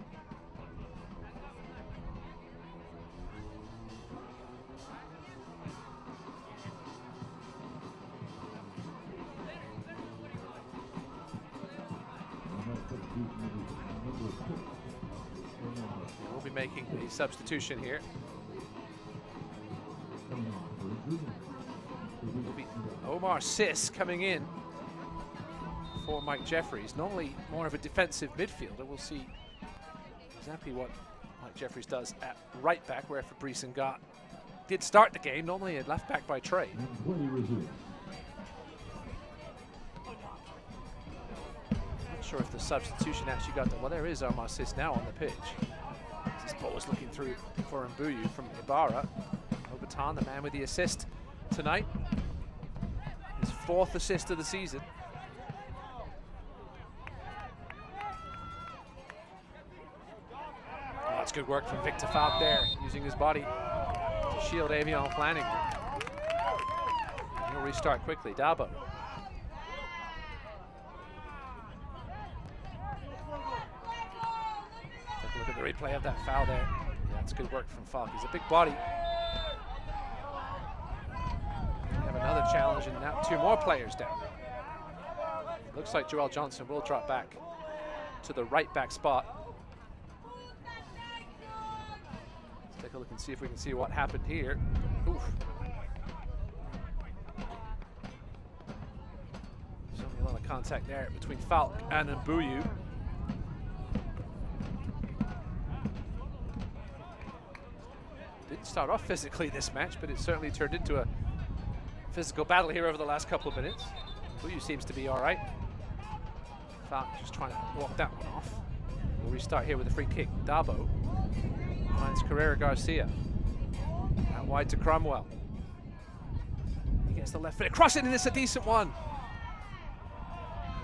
We'll be making the substitution here. Will be Omar Sis coming in for Mike Jeffries. Normally more of a defensive midfielder. We'll see exactly what Mike Jeffries does at right back, where Fabrice Senghor did start the game, normally at left back by trade. Not sure if the substitution actually got there. Well, there is Omar Sis now on the pitch. This ball was looking through for Mbuyu from Ibarra. Obertan, the man with the assist tonight. His 4th assist of the season. Oh, that's good work from Victor Falk there, using his body to shield Avion Flanagan. He'll restart quickly. Dabo. Take a look at the replay of that foul there. Yeah, that's good work from Falk. He's a big body. We have another challenge, and now 2 more players down. Looks like Joel Johnson will drop back to the right back spot. Let's take a look and see if we can see what happened here. Oof. There's only a lot of contact there between Falk and Mbuyu. Didn't start off physically this match, but it certainly turned into a physical battle here over the last couple of minutes. Mbuyu seems to be all right. Falk just trying to walk that one off. We'll restart here with a free kick. Dabo finds Carrera Garcia. Out wide to Cromwell. He gets the left foot across it, and it's a decent one.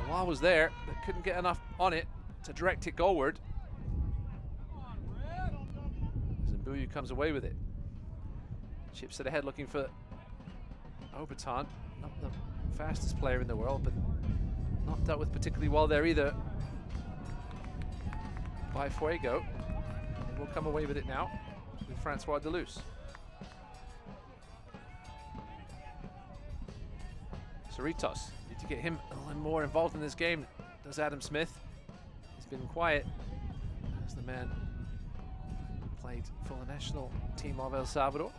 The wall was there, but couldn't get enough on it to direct it goalward. Mbuyu comes away with it. Chips it ahead, looking for Obertan. Not the fastest player in the world, but not dealt with particularly well there either by Fuego. And we'll come away with it now with Francois Deleuze. Cerritos, need to get him a little more involved in this game, does Adam Smith. He's been quiet as the man played for the national team of El Salvador.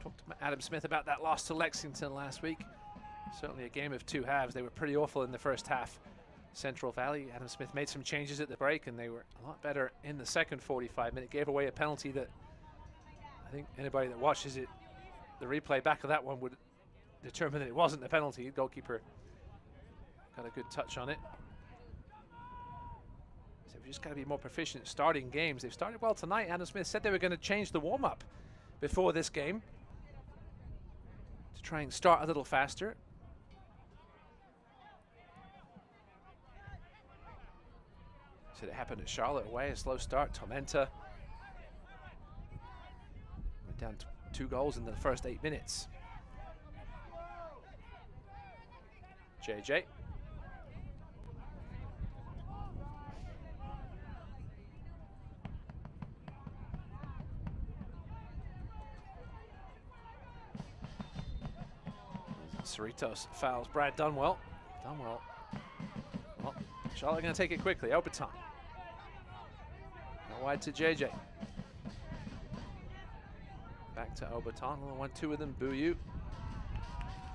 Talked to Adam Smith about that loss to Lexington last week. Certainly a game of 2 halves. They were pretty awful in the first half, Central Valley. Adam Smith made some changes at the break, and they were a lot better in the second 45-minute. Gave away a penalty that I think anybody that watches it, the replay back of that one, would determine that it wasn't a penalty. The goalkeeper got a good touch on it. So we've just got to be more proficient starting games. They've started well tonight. Adam Smith said they were going to change the warm-up before this game to try and start a little faster. Said it happened at Charlotte away, a slow start. Tormenta went down 2 goals in the first 8 minutes. JJ. Cerritos fouls Brad Dunwell. Well, Charlotte going to take it quickly. Oberton. Out wide to JJ. Back to Oberton. 1-2 with him. Buyu.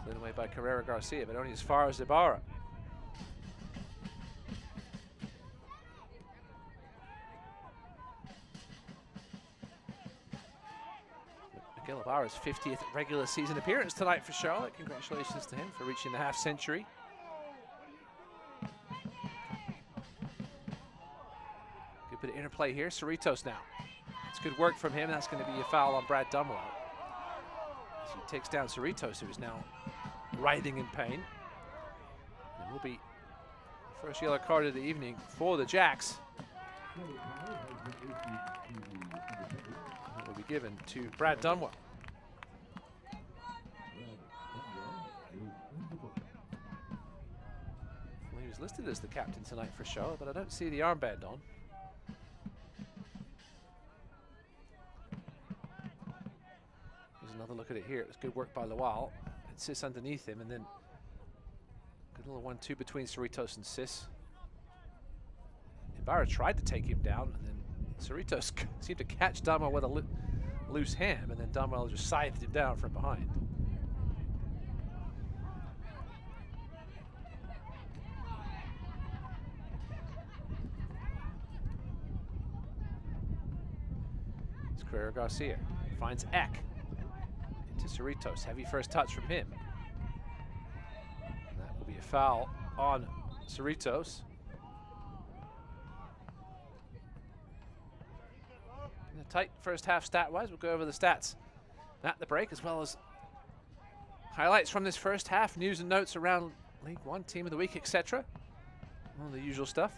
Cleared away by Carrera Garcia, but only as far as Ibarra. Miguel Ibarra's 50th regular season appearance tonight for Charlotte. Congratulations to him for reaching the half-century. Good bit of interplay here. Cerritos now. It's good work from him. That's going to be a foul on Brad Dunwell. As he takes down Cerritos, who is now writhing in pain. It will be the first yellow card of the evening for the Jacks. It will be given to Brad Dunwell. Well, he was listed as the captain tonight for Charlotte, but I don't see the armband on. Here's another look at it here. It was good work by Lawal. It sits underneath him, and then good little 1-2 between Cerritos and Sis. Ibarra tried to take him down, and then Cerritos seemed to catch Dunwell with a loose ham, and then Dunwell just scythed him down from behind. It's Carrera Garcia. Finds Eck. Into Cerritos. Heavy first touch from him. And that will be a foul on Cerritos. In a tight first half stat-wise. We'll go over the stats at the break, as well as highlights from this first half, news and notes around League One, Team of the Week, etc. All the usual stuff.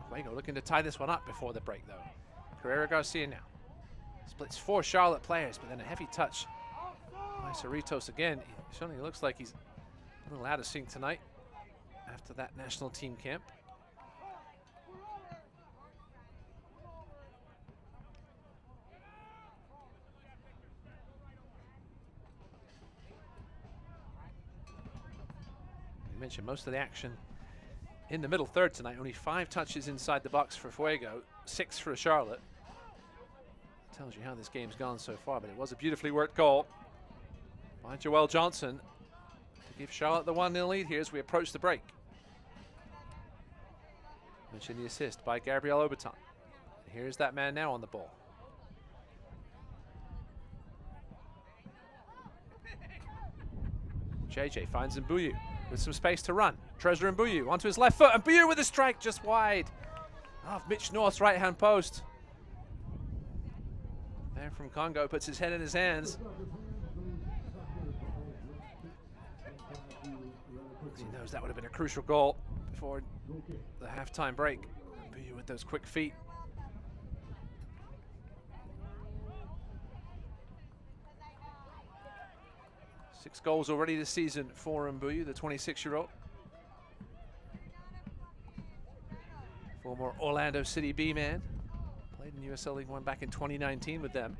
Fuego looking to tie this one up before the break, though. Carrera Garcia now. Splits 4 Charlotte players, but then a heavy touch by Cerritos again. He certainly looks like he's a little out of sync tonight after that national team camp. You mentioned most of the action in the middle third tonight. Only 5 touches inside the box for Fuego, 6 for Charlotte. Tells you how this game's gone so far, but it was a beautifully worked goal by Joel Johnson to give Charlotte the 1-0 lead here as we approach the break. Mention the assist by Gabriel Oberton. Here's that man now on the ball. JJ finds Mbuyu with some space to run. Treasure Mbuyu onto his left foot, and Mbuyu with a strike just wide of Mitch North's right-hand post. Man from Congo puts his head in his hands. He knows that would have been a crucial goal before the halftime break. Mbuyu with those quick feet. Six goals already this season for Mbuyu, the 26-year-old. Former Orlando City B man. Played in USL League One back in 2019 with them.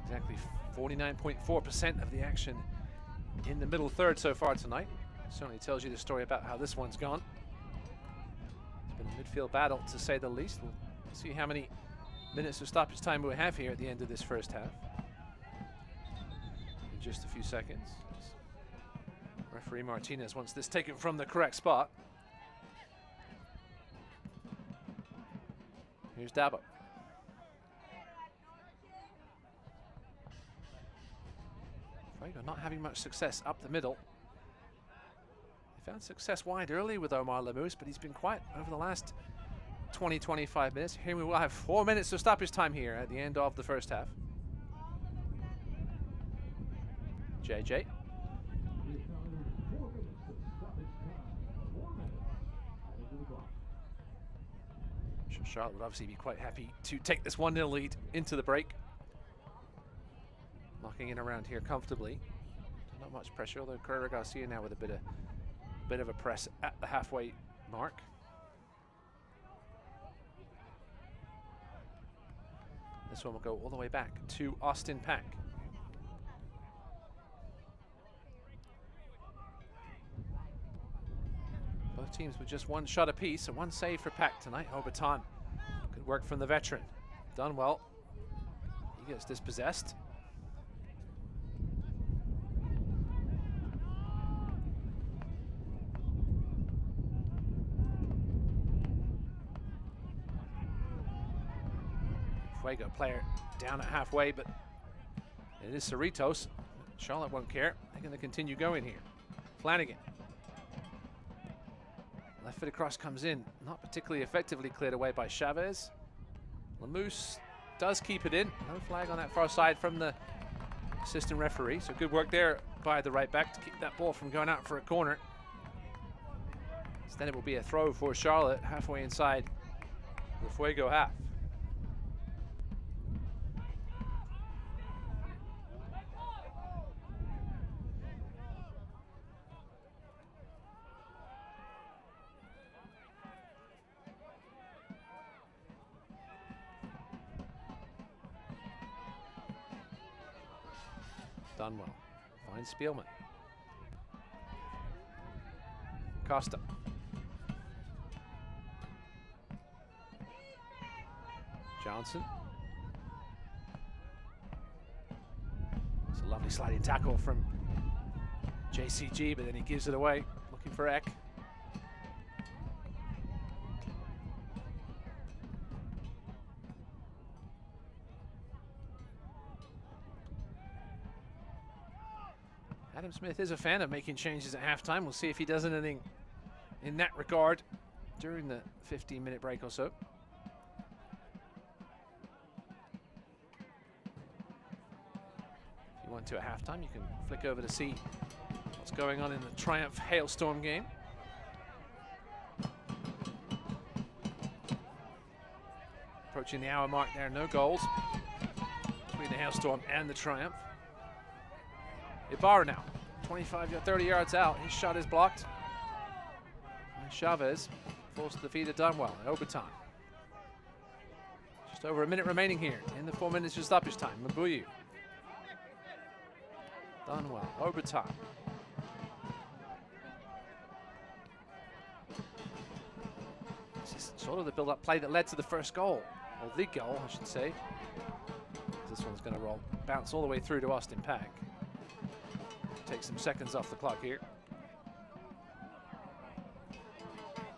Exactly 49.4% of the action in the middle third so far tonight. Certainly tells you the story about how this one's gone. It's been a midfield battle, to say the least. We'll see how many minutes of stoppage time we have here at the end of this first half. In just a few seconds. Referee Martinez wants this taken from the correct spot. Here's Dabo. Fuego not having much success up the middle. They found success wide early with Omar Lamous, but he's been quiet over the last 20-25 minutes. Here we will have 4 minutes of stoppage time here at the end of the first half. JJ. Charlotte would obviously be quite happy to take this 1-0 lead into the break. Locking in around here comfortably. Not much pressure, although Carrera Garcia now with a bit of a press at the halfway mark. This one will go all the way back to Austin Pack. Both teams with just one shot apiece and one save for Pack tonight. Obertan. Good work from the veteran. Done well. He gets dispossessed. Fuego player down at halfway, but it is Cerritos. Charlotte won't care. They're going to continue going here. Flanagan. Left foot across comes in. Not particularly effectively cleared away by Chavez. Lamous does keep it in. No flag on that far side from the assistant referee. So good work there by the right back to keep that ball from going out for a corner. Instead it will be a throw for Charlotte halfway inside the Fuego half. Done well. Finds Spielman. Costa. Johnson. It's a lovely sliding tackle from JCG, but then he gives it away. Looking for Eck. Adam Smith is a fan of making changes at halftime. We'll see if he does anything in that regard during the 15-minute break or so. If you want to at halftime, you can flick over to see what's going on in the Triumph Hailstorm game. Approaching the hour mark there, no goals between the Hailstorm and the Triumph. Ibarra now, 30 yards out. His shot is blocked. And Chavez forced the defeat of Dunwell in overtime. Just over a minute remaining here in the 4 minutes of stoppage time. Mbuyu. Dunwell, overtime. This is sort of the build-up play that led to the first goal, or the goal, I should say. This one's going to bounce all the way through to Austin Pack. Take some seconds off the clock here.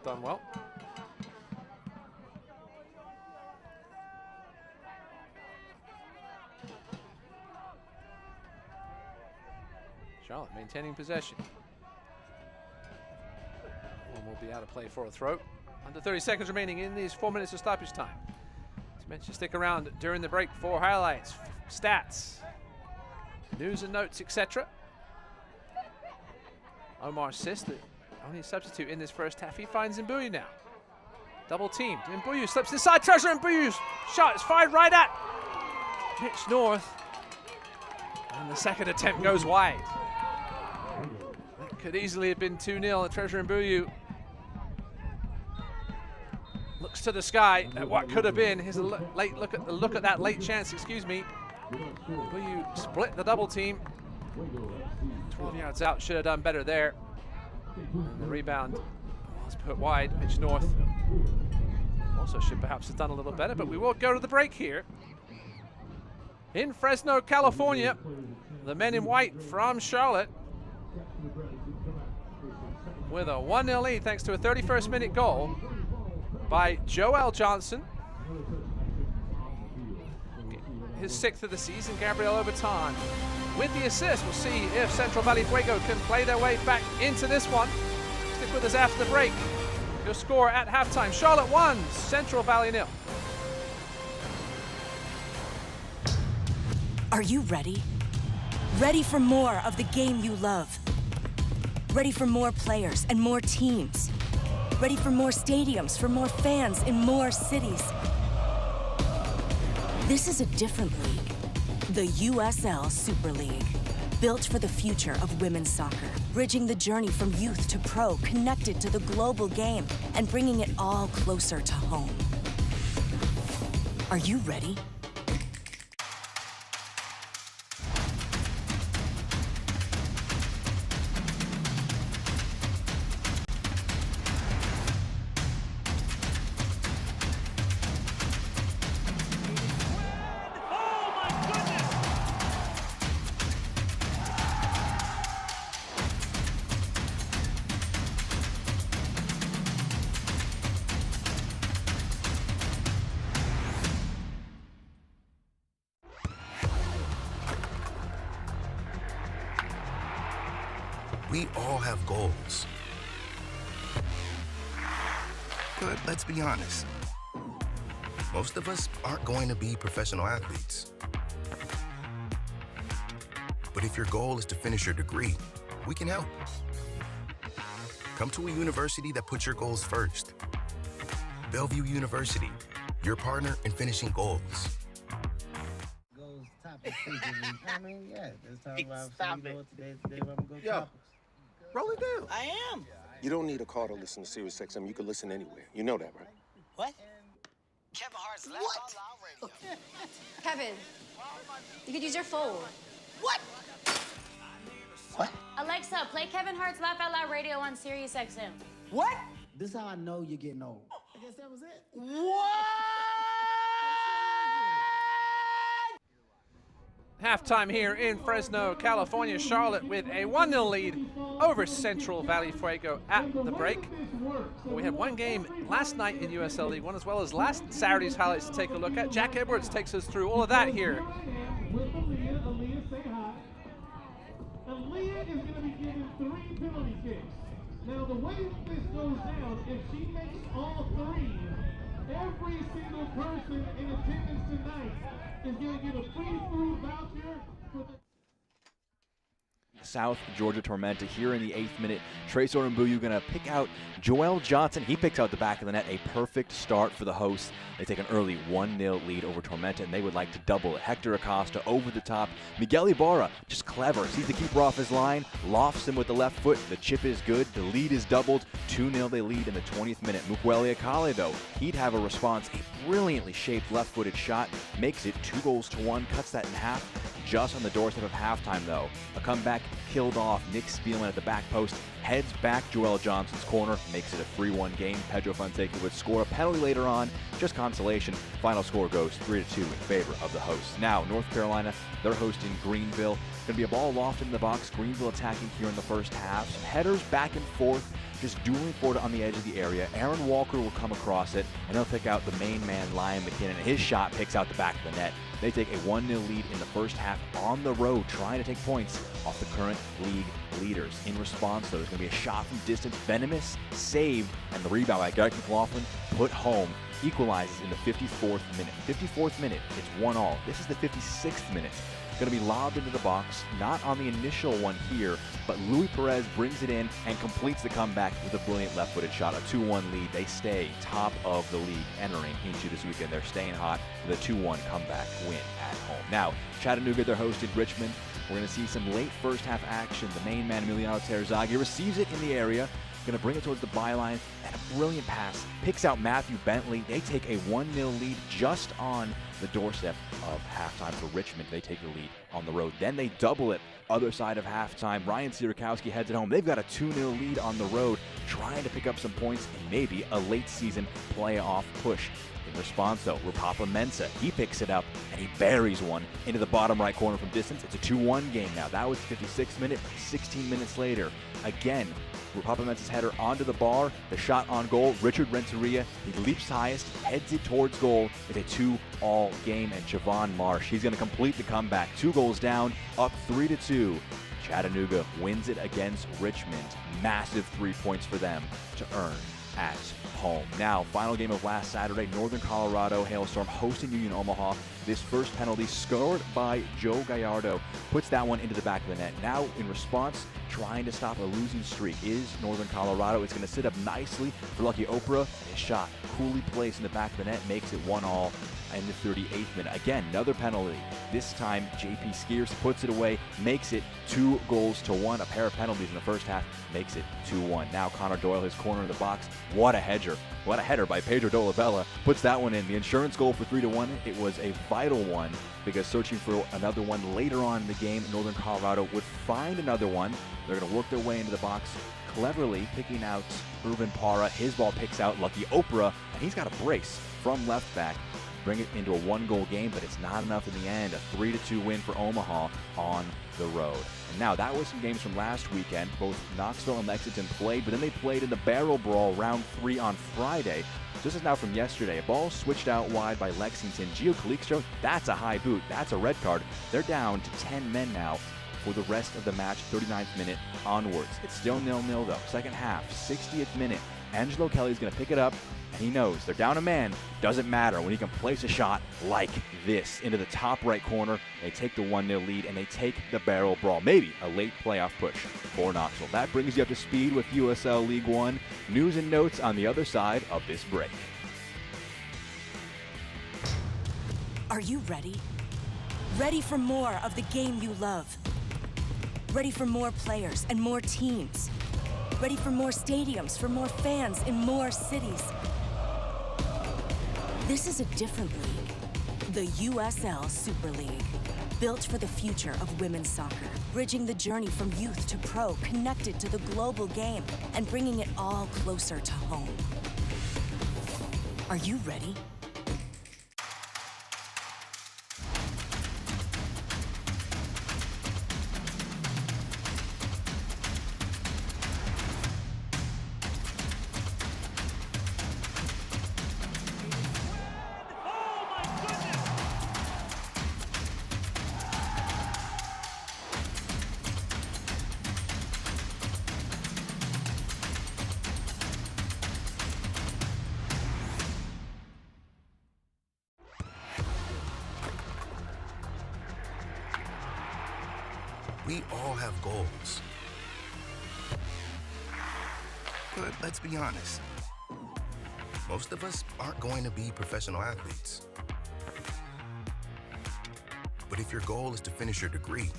Done well. Charlotte maintaining possession. One will be out of play for a throw. Under 30 seconds remaining in these 4 minutes of stoppage time. As mentioned, stick around during the break for highlights, stats, news and notes, etc. Omar Sis, the only substitute in this first half. He finds Mbuyu now. Double teamed. Mbuyu slips inside. Treasure Mbuyu's shot is fired right at pitch north. And the second attempt goes wide. That could easily have been 2-0. Treasure Mbuyu looks to the sky at what could have been his look at that late chance, excuse me. Mbuyu split the double team 12 yards out, should have done better there. And the rebound was put wide, pitch north. Also should perhaps have done a little better, but we will go to the break here. In Fresno, California, the men in white from Charlotte with a 1-0 lead thanks to a 31st minute goal by Joel Johnson. His 6th of the season, Gabriel Obertan with the assist. We'll see if Central Valley Fuego can play their way back into this one. Stick with us after the break. Your score at halftime, Charlotte 1, Central Valley 0. Are you ready? Ready for more of the game you love? Ready for more players and more teams? Ready for more stadiums, for more fans in more cities? This is a different league. The USL Super League. Built for the future of women's soccer. Bridging the journey from youth to pro, connected to the global game, and bringing it all closer to home. Are you ready? We all have goals. But let's be honest. Most of us aren't going to be professional athletes. But if your goal is to finish your degree, we can help. Come to a university that puts your goals first. Bellevue University, your partner in finishing goals. Goes topics. I mean, yeah, let's talk about Stop you know, it. today we're gonna go Yo. topics. Roll it down. I am. You don't need a car to listen to Sirius XM. You can listen anywhere. You know that, right? What? Kevin Hart's Laugh Out Loud Radio. Kevin, you could use your phone. What? What? Alexa, play Kevin Hart's Laugh Out Loud Radio on Sirius XM. What? This is how I know you're getting old. I guess that was it. What? Halftime here in Fresno, California. Charlotte with a 1-0 lead over Central Valley Fuego at the break. We had one game last night in USL League One as well as last Saturday's highlights to take a look at. Jack Edwards takes us through all of that here. Aaliyah, say hi. Aaliyah is going to be given 3 penalty kicks. Now, the way this goes down, if she makes all 3, every single person in attendance tonight is going to get a free food voucher for the South Georgia Tormenta here in the 8th minute. Trace Orumbuyu going to pick out Joel Johnson. He picks out the back of the net. A perfect start for the hosts. They take an early 1-0 lead over Tormenta, and they would like to double it. Hector Acosta over the top. Miguel Ibarra, just clever. Sees the keeper off his line, lofts him with the left foot. The chip is good. The lead is doubled. 2-0 they lead in the 20th minute. Mukweli Akale, though, he'd have a response. A brilliantly shaped left-footed shot. Makes it 2-1. Cuts that in half. Just on the doorstep of halftime, though. A comeback killed off. Nick Spielman at the back post heads back Joel Johnson's corner, makes it a 3-1 game. Pedro Fonseca would score a penalty later on, just consolation. Final score goes 3-2 in favor of the hosts. Now, North Carolina, they're hosting Greenville. Going to be a ball lofted in the box. Greenville attacking here in the first half. Some headers back and forth, just dueling for it on the edge of the area. Aaron Walker will come across it, and he'll pick out the main man, Lion McKinnon, and his shot picks out the back of the net. They take a 1-0 lead in the first half on the road, trying to take points off the current league leaders. In response, though, there's going to be a shot from distance. Venomous saved, and the rebound by Garrett McLaughlin put home. Equalizes in the 54th minute. 54th minute, it's 1-1. This is the 56th minute. Going to be lobbed into the box, not on the initial one here, but Luis Perez brings it in and completes the comeback with a brilliant left-footed shot. A 2-1 lead. They stay top of the league entering into this weekend. They're staying hot with a 2-1 comeback win at home. Now, Chattanooga, they're hosted Richmond. We're going to see some late first half action. The main man, Emiliano Terzaghi, receives it in the area. Going going to bring it towards the byline, and a brilliant pass. Picks out Matthew Bentley. They take a 1-0 lead just on the doorstep of halftime for Richmond. They take the lead on the road. Then they double it other side of halftime. Ryan Sierakowski heads it home. They've got a 2-0 lead on the road, trying to pick up some points and maybe a late season playoff push. In response, though, Rupapa Mensah, he picks it up and he buries one into the bottom right corner from distance. It's a 2-1 game now. That was the 56th minute, but 16 minutes later, again, Rupapa Mensah's header onto the bar, the shot on goal. Richard Renteria, he leaps highest, heads it towards goal. It's a 2-all game, and Javon Marsh, he's going to complete the comeback. 2 goals down, up 3-2. Chattanooga wins it against Richmond. Massive 3 points for them to earn at home. Now, final game of last Saturday, Northern Colorado Hailstorm hosting Union Omaha. This first penalty scored by Joe Gallardo puts that one into the back of the net. Now, in response, trying to stop a losing streak is Northern Colorado. It's going to sit up nicely for Lucky Oprah, and his shot coolly placed in the back of the net makes it 1-all in the 38th minute. Again, another penalty. This time, JP Skiers puts it away, makes it 2-1. A pair of penalties in the first half makes it 2-1. Now Connor Doyle, his corner of the box. What a hedger. What a header by Pedro Dolabella. Puts that one in. The insurance goal for 3-1. It was a vital one because searching for another one later on in the game, Northern Colorado would find another one. They're going to work their way into the box, cleverly picking out Urban Para. His ball picks out Lucky Oprah, and he's got a brace from left back. Bring it into a 1-goal game, but it's not enough in the end. A 3-2 win for Omaha on the road. And now, that was some games from last weekend. Both Knoxville and Lexington played, but then they played in the Barrel Brawl round 3 on Friday. This is now from yesterday. A ball switched out wide by Lexington. Gio Calixto, that's a high boot. That's a red card. They're down to 10 men now for the rest of the match, 39th minute onwards. It's still 0-0 though. Second half, 60th minute. Angelo Kelly's going to pick it up, and he knows they're down a man. Doesn't matter when he can place a shot like this into the top right corner. They take the 1-0 lead, and they take the Barrel Brawl. Maybe a late playoff push for Knoxville. That brings you up to speed with USL League One. News and notes on the other side of this break. Are you ready? Ready for more of the game you love? Ready for more players and more teams? Ready for more stadiums, for more fans in more cities? This is a different league. The USL Super League. Built for the future of women's soccer. Bridging the journey from youth to pro, connected to the global game, and bringing it all closer to home. Are you ready? We all have goals. But let's be honest. Most of us aren't going to be professional athletes. But if your goal is to finish your degree,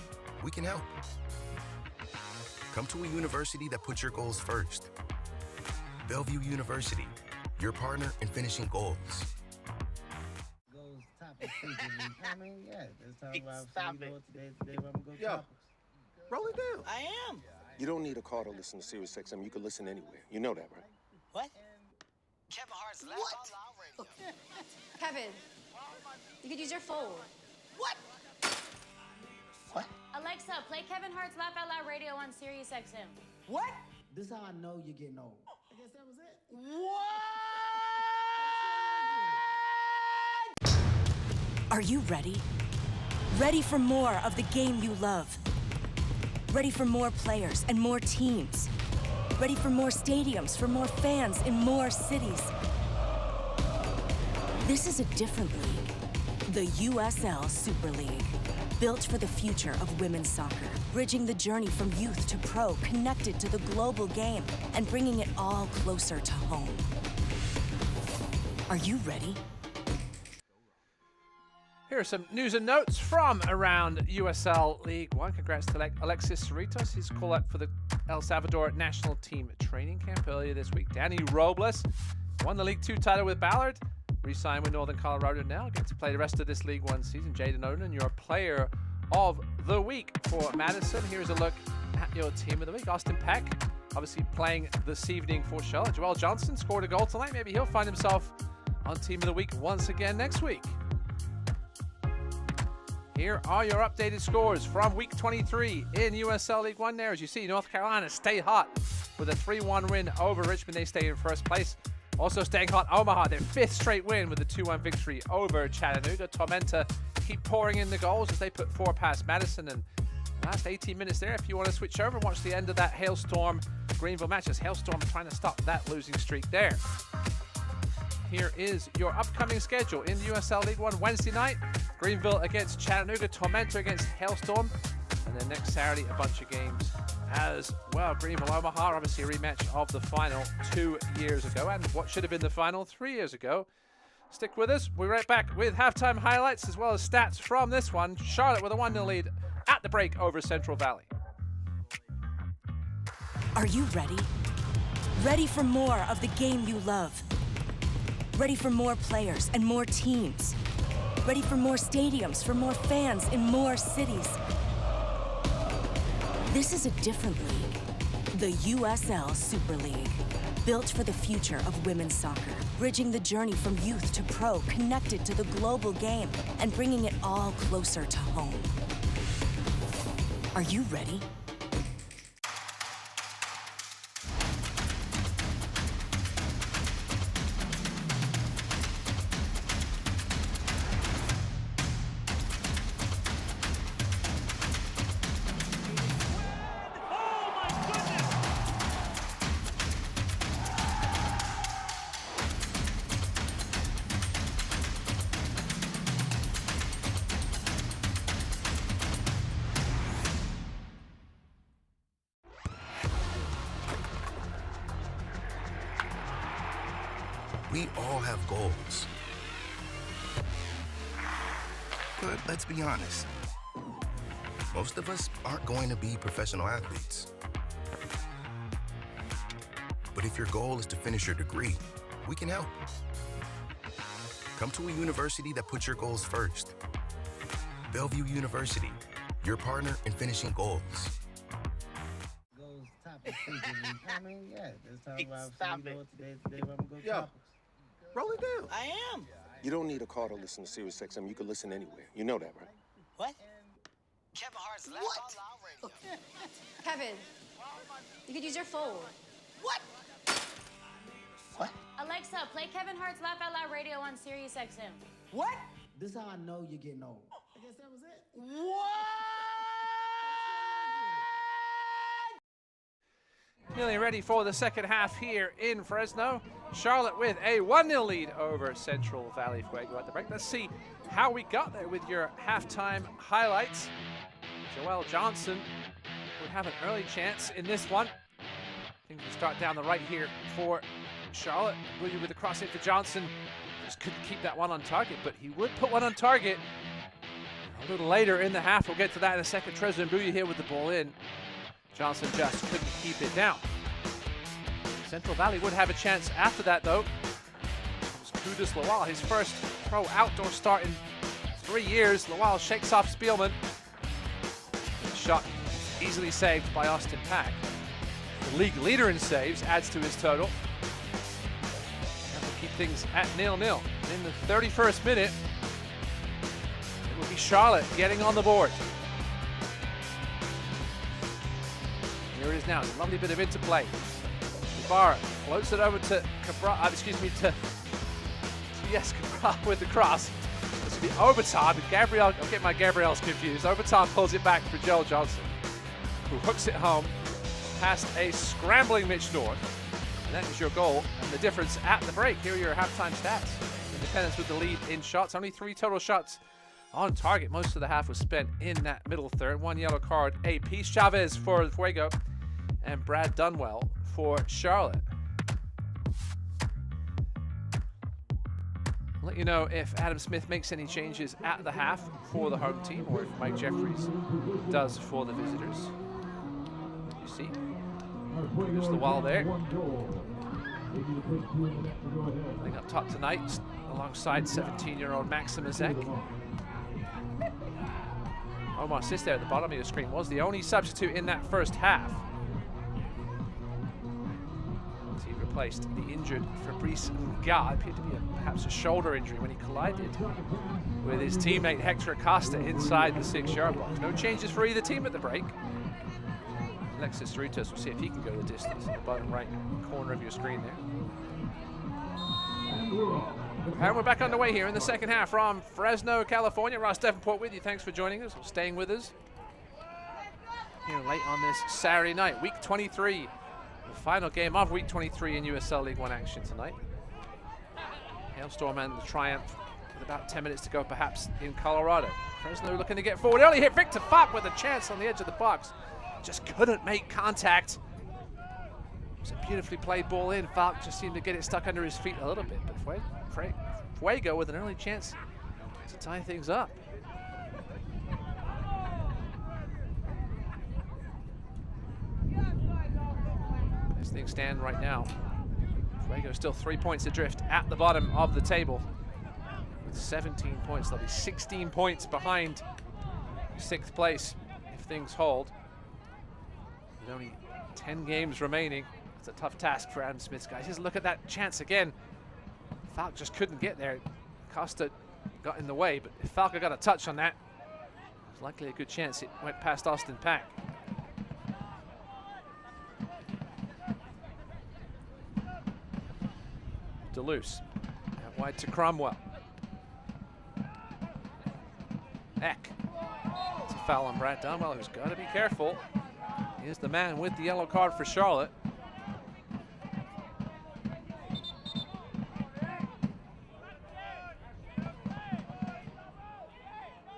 we can help. Come to a university that puts your goals first. Bellevue University, your partner in finishing goals. Goes topic frequently. I mean, yeah, that's talking about Stop today where I'm gonna go Yo. topics. Roll it down. I am. You don't need a car to listen to Sirius XM. You can listen anywhere. You know that, right? What? Kevin Hart's Laugh Out Loud Radio. Kevin, you could use your phone. What? What? Alexa, play Kevin Hart's Laugh Out Loud Radio on Sirius XM. What? This is how I know you're getting old. I guess that was it. What? Are you ready? Ready for more of the game you love? Ready for more players and more teams? Ready for more stadiums, for more fans in more cities? This is a different league. The USL Super League. Built for the future of women's soccer. Bridging the journey from youth to pro, connected to the global game, and bringing it all closer to home. Are you ready? Here are some news and notes from around USL League One. Congrats to Alexis Cerritos. His call-up for the El Salvador national team training camp earlier this week. Danny Robles won the League Two title with Ballard, re-signed with Northern Colorado now, gets to play the rest of this League One season. Jaden Oden, your player of the week for Madison. Here's a look at your team of the week. Austin Peck, obviously playing this evening for Charlotte. Joel Johnson scored a goal tonight. Maybe he'll find himself on team of the week once again next week. Here are your updated scores from week 23 in USL League One there. As you see, North Carolina stay hot with a 3-1 win over Richmond. They stay in first place. Also staying hot, Omaha, their 5th straight win with a 2-1 victory over Chattanooga. Tormenta keep pouring in the goals as they put 4 past Madison. And last 18 minutes there, if you want to switch over and watch the end of that Hailstorm Greenville match, as Hailstorm trying to stop that losing streak there. Here is your upcoming schedule in the USL League One. Wednesday night, Greenville against Chattanooga, Tormenta against Hailstorm, and then next Saturday, a bunch of games as well. Greenville, Omaha, obviously a rematch of the final 2 years ago, and what should have been the final 3 years ago. Stick with us. We'll be right back with halftime highlights as well as stats from this one. Charlotte with a 1-0 lead at the break over Central Valley. Are you ready? Ready for more of the game you love? Ready for more players and more teams? Ready for more stadiums, for more fans in more cities? This is a different league. The USL Super League. Built for the future of women's soccer. Bridging the journey from youth to pro, connected to the global game, and bringing it all closer to home. Are you ready? We all have goals. But let's be honest. Most of us aren't going to be professional athletes. But if your goal is to finish your degree, we can help. Come to a university that puts your goals first. Bellevue University, your partner in finishing goals. Goes topics frequently. I mean, yeah, let's talk about Stop you know, it. today we're gonna go Yo. topics. Roll it down. I am. You don't need a car to listen to Sirius XM. You can listen anywhere. You know that, right? What? Kevin Hart's Laugh Out Loud Radio. Kevin, you could use your phone. What? What? Alexa, play Kevin Hart's Laugh Out Loud Radio on Sirius XM. What? This is how I know you're getting old. I guess that was it. What? Nearly ready for the second half here in Fresno. Charlotte with a 1-0 lead over Central Valley Fuego at the break. Let's see how we got there with your halftime highlights. Joel Johnson would have an early chance in this one. I think we start down the right here for Charlotte. William with the cross in for Johnson. Just couldn't keep that one on target, but he would put one on target a little later in the half. We'll get to that in a second. Trezor Mbuyu here with the ball in. Johnson just couldn't keep it down. Central Valley would have a chance after that, though. It was Kudus Lawal, his first pro outdoor start in 3 years. Lawal shakes off Spielman. The shot easily saved by Austin Pack. The league leader in saves adds to his total. That will keep things at 0-0. In the 31st minute, it will be Charlotte getting on the board. Here it is now. It's a lovely bit of interplay. Ibarra floats it over to Cabral. Cabral with the cross. This will be Obertan. Gabriel, I'll get my Gabriels confused. Obertan pulls it back for Joel Johnson, who hooks it home past a scrambling Mitch North. And that is your goal and the difference at the break. Here are your halftime stats. Independence with the lead in shots. Only 3 total shots on target. Most of the half was spent in that middle third. 1 yellow card apiece. Chavez for Fuego and Brad Dunwell for Charlotte. I'll let you know if Adam Smith makes any changes at the half for the home team or if Mike Jeffries does for the visitors. You see, Just the wall there. Playing up top tonight, alongside 17-year-old Maxim Izek. Omar Sis there at the bottom of your screen was the only substitute in that first half. He replaced the injured Fabrice Nga. Appeared to be perhaps a shoulder injury when he collided with his teammate Hector Acosta inside the 6-yard box. No changes for either team at the break. Alexis Cerritos will see if he can go the distance in the bottom right corner of your screen there. And we're back underway here in the second half from Fresno, California. Ross Davenport with you. Thanks for joining us, staying with us here late on this Saturday night. Week 23, the final game of Week 23 in USL League One action tonight. Hailstorm and the Triumph with about 10 minutes to go perhaps in Colorado. Fresno looking to get forward early. Hit Victor Falk with a chance on the edge of the box. Just couldn't make contact. It was a beautifully played ball in. Falk just seemed to get it stuck under his feet a little bit, but Fuego with an early chance to tie things up. As things stand right now, Fuego still 3 points adrift at the bottom of the table. With 17 points, they'll be 16 points behind 6th place if things hold. With only 10 games remaining, it's a tough task for Adam Smith's guys. Just look at that chance again. Falk just couldn't get there. Costa got in the way, but if Falk got a touch on that, it's likely a good chance it went past Austin Pack. Deleuze, out wide to Cromwell. Eck, it's a foul on Brad Dunwell, who's got to be careful. Here's the man with the yellow card for Charlotte.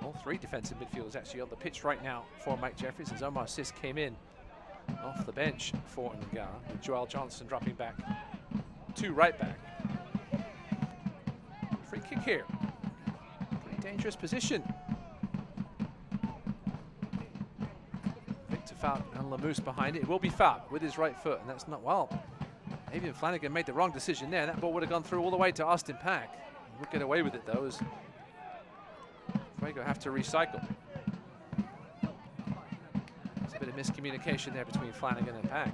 All 3 defensive midfielders actually on the pitch right now for Mike Jeffries, as Omar Sis came in off the bench for Nga, with Joel Johnson dropping back to right back. Free kick here. Pretty dangerous position. Falk and Lamousse behind it. It will be Falk with his right foot, and that's not well. Avian Flanagan made the wrong decision there. That ball would have gone through all the way to Austin Pack. He would get away with it though, as Fuego have to recycle. There's a bit of miscommunication there between Flanagan and Pack.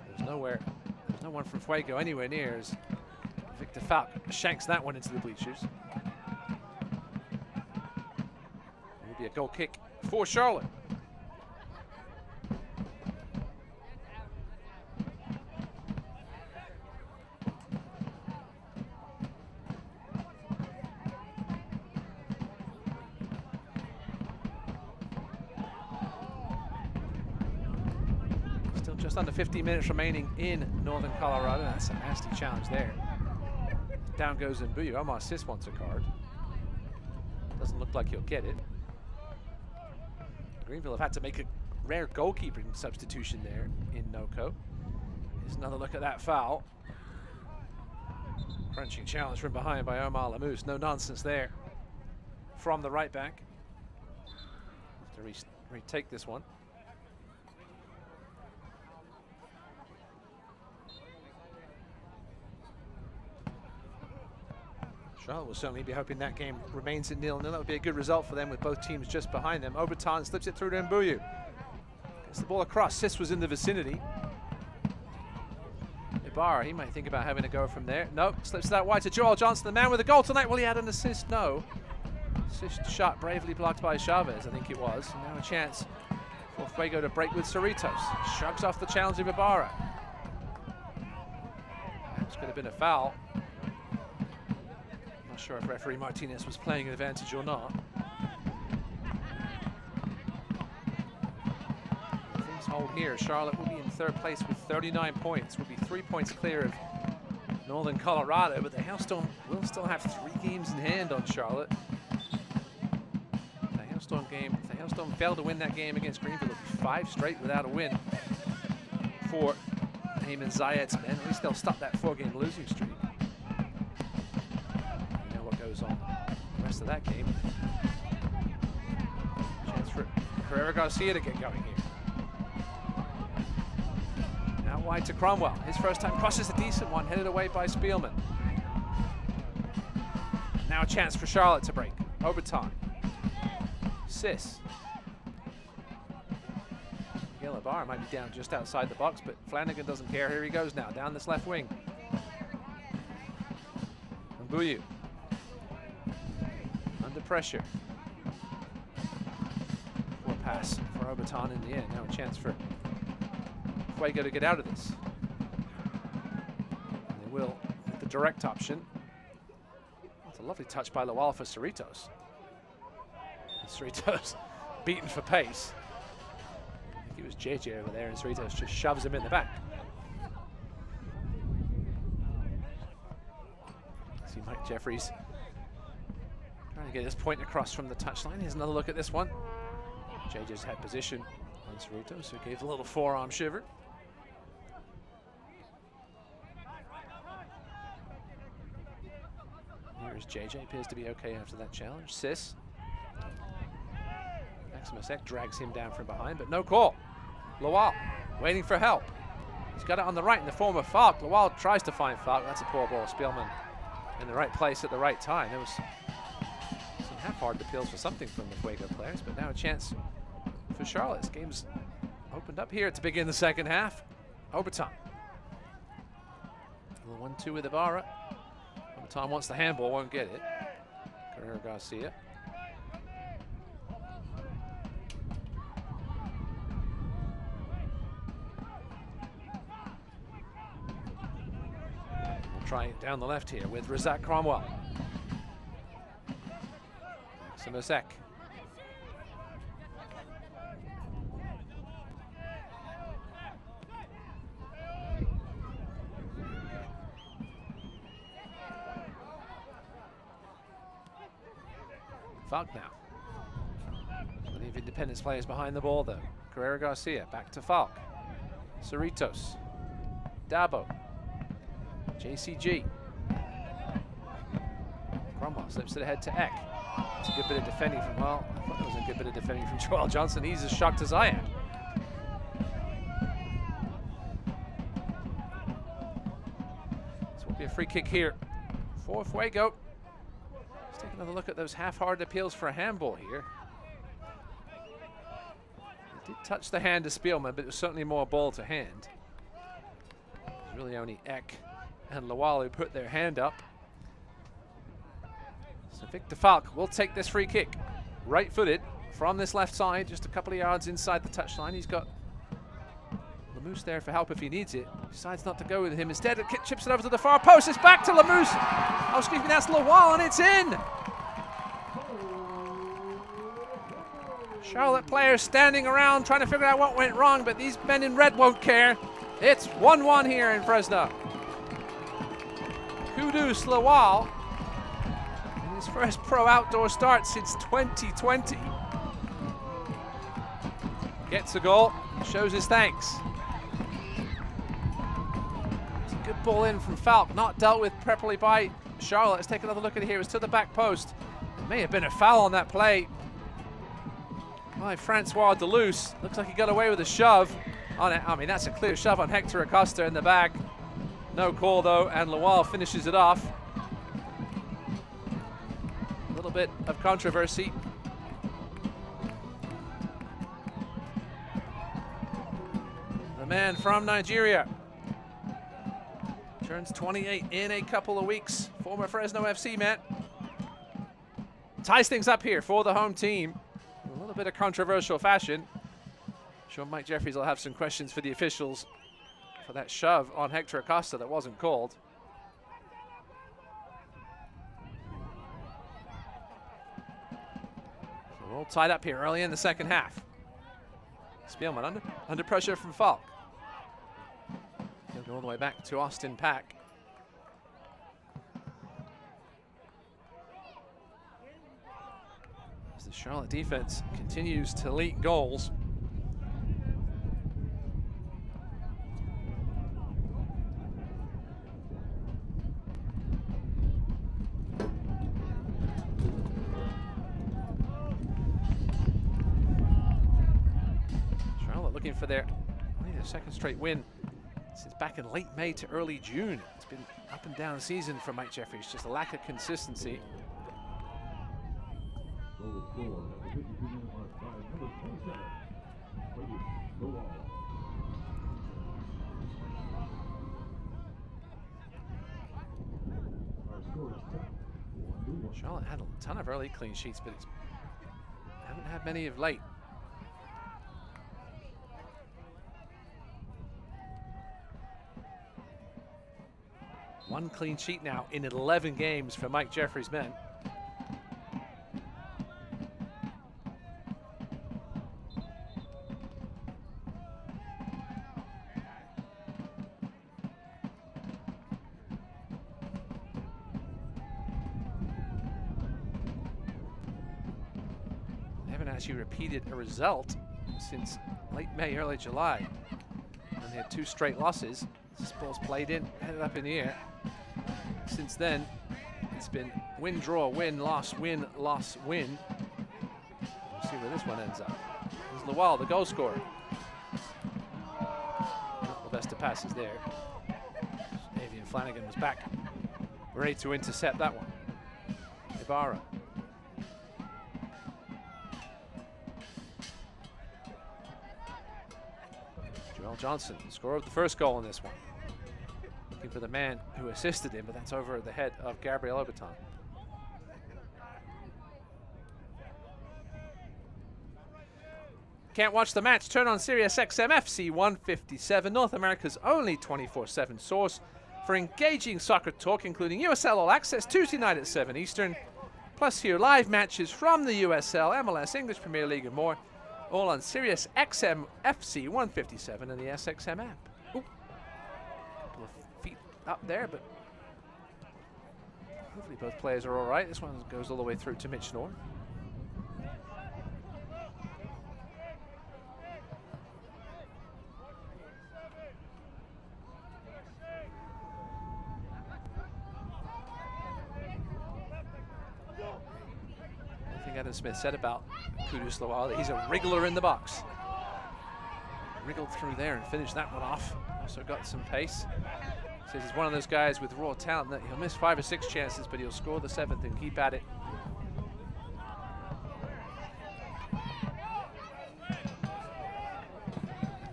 There's no one from Fuego anywhere near as Victor Falk shanks that one into the bleachers. It will be a goal kick for Charlotte. Just under 15 minutes remaining in Northern Colorado. That's a nasty challenge there. Down goes Mbuyu. Omar Sis wants a card. Doesn't look like he'll get it. Greenville have had to make a rare goalkeeping substitution there in NOCO. Here's another look at that foul. Crunching challenge from behind by Omar Lamousse. No nonsense there from the right back. Have to retake this one. Charlotte will certainly be hoping that game remains at 0-0. That would be a good result for them with both teams just behind them. Obertan slips it through to Mbuyu. Gets the ball across. Sis was in the vicinity. Ibarra, he might think about having a go from there. Nope, slips that wide to Joel Johnson, the man with a goal tonight. Will he add an assist? No. Assist shot bravely blocked by Chavez, I think it was. And now a chance for Fuego to break with Cerritos. Shrugs off the challenge of Ibarra. This could have been a foul. Not sure if referee Martinez was playing an advantage or not. Things hold here. Charlotte will be in 3rd place with 39 points. Will be 3 points clear of Northern Colorado, but the Hailstorm will still have 3 games in hand on Charlotte. The Hailstorm game, if the Hailstorm failed to win that game against Greenville, it would be 5 straight without a win for Ayman Zayed's men. At least they'll stop that 4-game losing streak. On the rest of that game. Chance for Herrera Garcia to get going here. Out wide to Cromwell. His first time crosses a decent one, headed away by Spielman. Now a chance for Charlotte to break. Overtime. Sis. Miguel Ibarra might be down just outside the box, but Flanagan doesn't care. Here he goes now, down this left wing. Mbuyu. Under pressure. Poor pass for Obertan in the end. Now a chance for Fuego to get out of this. And they will with the direct option. That's a lovely touch by Lawal for Cerritos. And Cerritos beaten for pace. I think it was JJ over there, and Cerritos just shoves him in the back. See Mike Jeffries trying to get his point across from the touchline. Here's another look at this one. JJ's had position on Cerritos, who gave a little forearm shiver. Here's JJ, appears to be okay after that challenge. Sis. Maximusek drags him down from behind, but no call. Lawal waiting for help. He's got it on the right in the form of Falk. Lawal tries to find Falk. That's a poor ball. Spielman in the right place at the right time. There was some half-hard appeals for something from the Fuego players, but now a chance for Charlotte. This game's opened up here to begin the second half. Overtime. A little 1-2 with Ibarra. Overtime wants the handball, won't get it. Carrera Garcia. We'll try it down the left here with Razak Cromwell. Maximusek. Falk now. Plenty of Independence players behind the ball though. Carrera Garcia back to Falk. Cerritos. Dabo. JCG. Cromwell slips it ahead to Eck. It's a good bit of defending from, well, I thought it was a good bit of defending from Joel Johnson. He's as shocked as I am. This will be a free kick here for Fuego. Let's take another look at those half-hard appeals for a handball here. It did touch the hand of Spielman, but it was certainly more ball to hand. It was really only Eck and Lawal who put their hand up. So Victor Falk will take this free kick. Right-footed from this left side, just a couple of yards inside the touchline. He's got Lamousse there for help if he needs it. Decides not to go with him. Instead, it chips it over to the far post. It's back to Lamousse. Oh, excuse me, that's Lawal, and it's in. Charlotte players standing around trying to figure out what went wrong, but these men in red won't care. It's 1-1 here in Fresno. Kudus Lawal, in his first pro outdoor start since 2020. Gets a goal, shows his thanks. It's a good ball in from Falk, not dealt with properly by Charlotte. Let's take another look at it here. It was to the back post. There may have been a foul on that play by Francois Deleuze. Looks like he got away with a shove on it. I mean, that's a clear shove on Hector Acosta in the back. No call though, and Lawal finishes it off. A little bit of controversy. The man from Nigeria turns 28 in a couple of weeks. Former Fresno FC man. Ties things up here for the home team. A little bit of controversial fashion. I'm sure Mike Jeffries will have some questions for the officials for that shove on Hector Acosta that wasn't called. So we're all tied up here early in the second half. Spielman under pressure from Falk. He'll go all the way back to Austin Pack. As the Charlotte defense continues to leak goals. For their second straight win since back in late May to early June. It's been up and down season for Mike Jeffries, just a lack of consistency. Charlotte had a ton of early clean sheets, but haven't had many of late. One clean sheet now in 11 games for Mike Jeffries' men. Actually repeated a result since late May, early July. And they had 2 straight losses. This ball's played in, headed up in the air. Since then, it's been win, draw, win, loss, win, loss, win. We'll see where this one ends up. There's Lawal, the goal scorer. Not the best of passes there. Avian Flanagan was back, ready to intercept that one. Ibarra. Johnson, scorer of the first goal in this one. Looking for the man who assisted him, but that's over the head of Gabriel Oberton. Can't watch the match? Turn on Sirius XM FC 157, North America's only 24/7 source for engaging soccer talk, including USL All Access Tuesday night at 7 Eastern. Plus hear live matches from the USL, MLS, English Premier League and more. All on Sirius XM FC 157 and the SXM app. Ooh. Couple of feet up there, but hopefully both players are all right. This one goes all the way through to Mitch Knorr. Adam Smith said about Kudus Lawal that he's a wriggler in the box. Wriggled through there and finished that one off. Also got some pace. Says he's one of those guys with raw talent that he'll miss 5 or 6 chances, but he'll score the 7th and keep at it.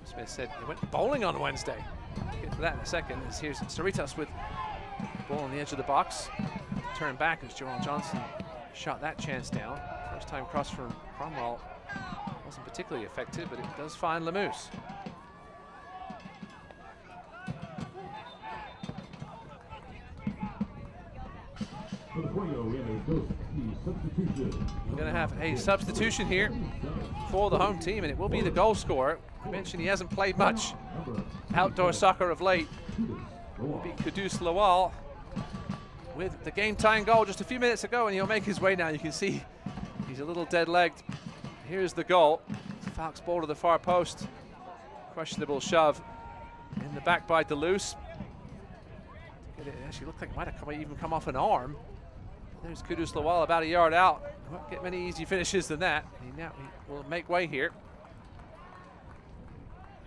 Smith said he went bowling on Wednesday. We'll get to that in a second. As here's Cerritos with the ball on the edge of the box. Turn back as Joel Johnson shot that chance down. First time cross from Cromwell wasn't particularly effective, but it does find Lemuse. We're going to have a substitution here for the home team, and it will be the goal scorer. I mentioned he hasn't played much outdoor soccer of late. It will be Kudus Lawal with the game-tying goal just a few minutes ago, and he'll make his way now. You can see he's a little dead-legged. Here's the goal. Falk's ball to the far post. Questionable shove in the back by Deleuze. It actually looked like it might have even come off an arm. There's Kudus Lawal about a yard out. Won't get many easy finishes than that. He will make way here.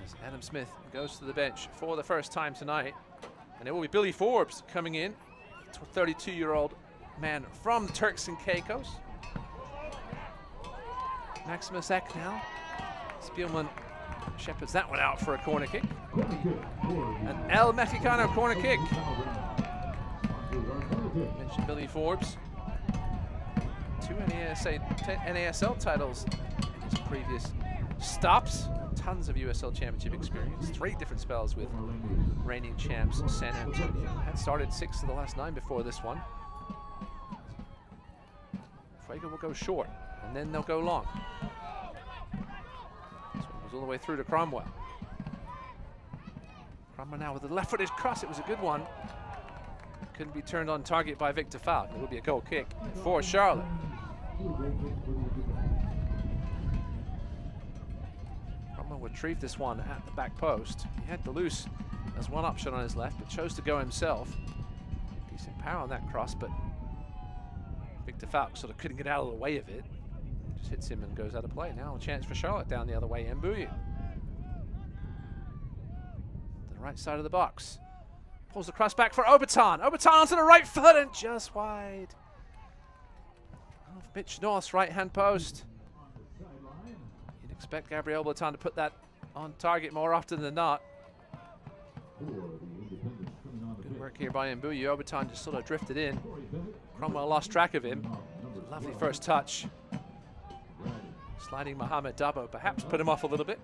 As Adam Smith goes to the bench for the first time tonight. And it will be Billy Forbes coming in. 32-year-old man from Turks and Caicos. Maximus Eck now. Spielman shepherds that one out for a corner kick. An El Mexicano corner kick. Mentioned Billy Forbes. 2 NASL titles in his previous stops. Tons of USL Championship experience. 3 different spells with reigning champs San Antonio. Had started 6 of the last 9 before this one. Fuego will go short, and then they'll go long. This one goes all the way through to Cromwell. Cromwell now with the left-footed cross. It was a good one. Couldn't be turned on target by Victor Falk. It will be a goal kick for Charlotte. Cromwell retrieved this one at the back post. He had Deleuze as one option on his left, but chose to go himself. Decent power on that cross, but Victor Falk sort of couldn't get out of the way of it. Just hits him and goes out of play. Now a chance for Charlotte down the other way. Mbuyu. The right side of the box. Pulls the cross back for Obertan. Obertan onto the right foot and just wide. Off Mitch North's right-hand post. You'd expect Gabriel Obertan to put that on target more often than not. Good work here by Mbuyu. Obertan just sort of drifted in. Cromwell lost track of him. Lovely first touch. Sliding Mohamed Dabo perhaps put him off a little bit.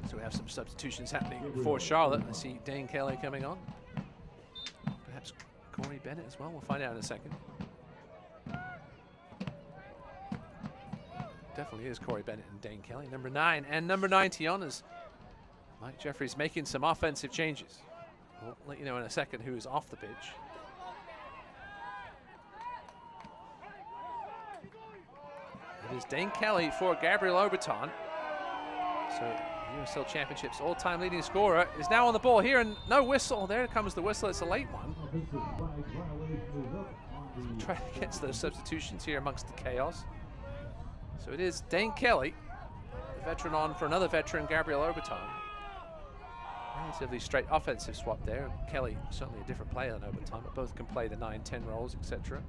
So we have some substitutions happening for Charlotte. I see Dane Kelly coming on. Perhaps Corey Bennett as well. We'll find out in a second. Definitely is Corey Bennett and Dane Kelly. Number 9 and number 90 on as Mike Jeffries making some offensive changes. We'll let you know in a second who is off the pitch. It is Dane Kelly for Gabriel Obertan. So USL Championship's all-time leading scorer is now on the ball here, and no whistle. There comes the whistle. It's a late one. So try to get to those substitutions here amongst the chaos. So it is Dane Kelly, the veteran, on for another veteran, Gabriel Obertan. Relatively straight offensive swap there. Kelly, certainly a different player than Obertan, but both can play the 9-10 roles, etc.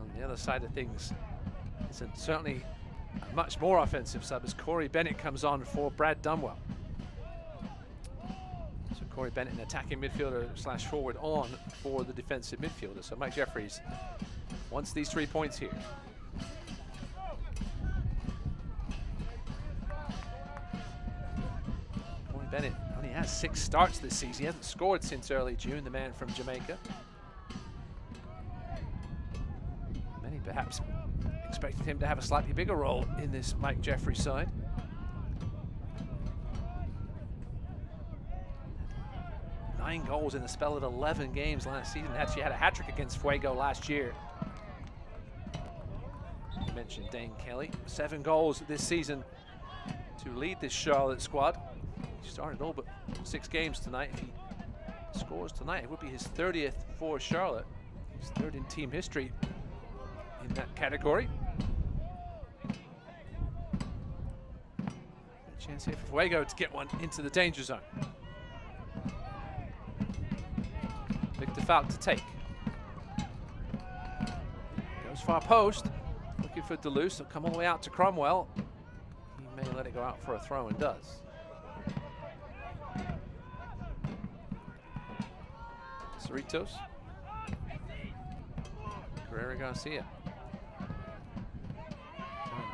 On the other side of things, it's certainly a much more offensive sub as Corey Bennett comes on for Brad Dunwell. So Corey Bennett, an attacking midfielder / forward, on for the defensive midfielder. So Mike Jeffries wants these 3 points here. Bennett only has 6 starts this season. He hasn't scored since early June, the man from Jamaica. Many perhaps expected him to have a slightly bigger role in this Mike Jeffries side. Nine goals in a spell at 11 games last season. Actually had a hat-trick against Fuego last year. You mentioned Dane Kelly. 7 goals this season to lead this Charlotte squad. He started all but 6 games tonight. If he scores tonight, it would be his 30th for Charlotte. He's 3rd in team history in that category. A chance here for Fuego to get one into the danger zone. Victor Falk to take. Goes far post, looking for Deleuze. He'll come all the way out to Cromwell. He may let it go out for a throw and does. Cerritos. Carrera Garcia.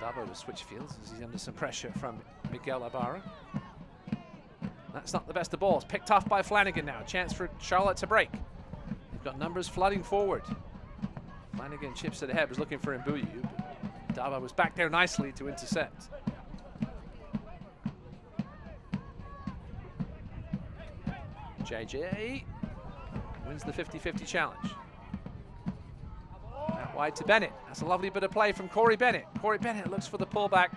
Dabo to switch fields as he's under some pressure from Miguel Ibarra. That's not the best of balls. Picked off by Flanagan now. Chance for Charlotte to break. They've got numbers flooding forward. Flanagan chips it ahead, was looking for Mbuyu. Dabo was back there nicely to intercept. JJ wins the 50-50 challenge. Out wide to Bennett. That's a lovely bit of play from Corey Bennett. Corey Bennett looks for the pullback.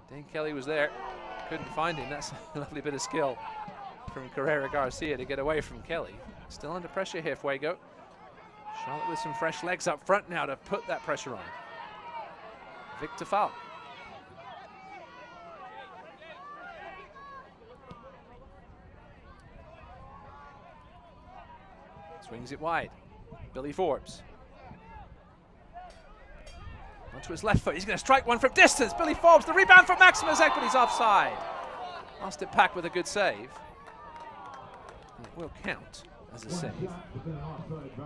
Dane Kelly was there. Couldn't find him. That's a lovely bit of skill from Carrera Garcia to get away from Kelly. Still under pressure here, Fuego. Charlotte with some fresh legs up front now to put that pressure on. Victor Falk. Swings it wide. Billy Forbes. Onto his left foot. He's going to strike one from distance. Billy Forbes, the rebound from Maximus Ek, but he's offside. Austin Pack with a good save. And it will count as a save.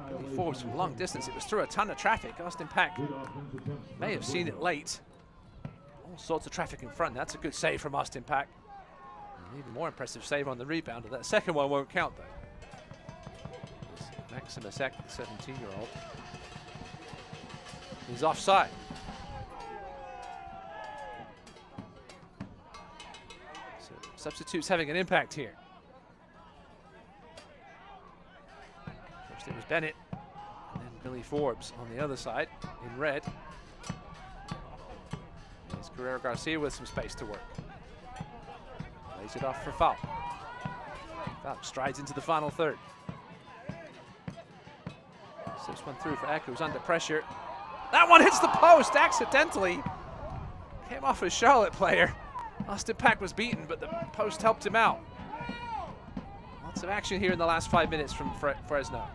Billy Forbes from long distance. It was through a ton of traffic. Austin Pack may have seen it late. All sorts of traffic in front. That's a good save from Austin Pack. An even more impressive save on the rebound. That second one won't count, though. Maximus Ek, the 17-year-old, is offside. So substitutes having an impact here. First it was Bennett, and then Billy Forbes on the other side in red. There's Carrera Garcia with some space to work. Lays it off for Falk. Falk strides into the final third. This one through for Eck, who's under pressure. That one hits the post accidentally. Came off a Charlotte player. Austin Pack was beaten, but the post helped him out. Lots of action here in the last 5 minutes from Fresno.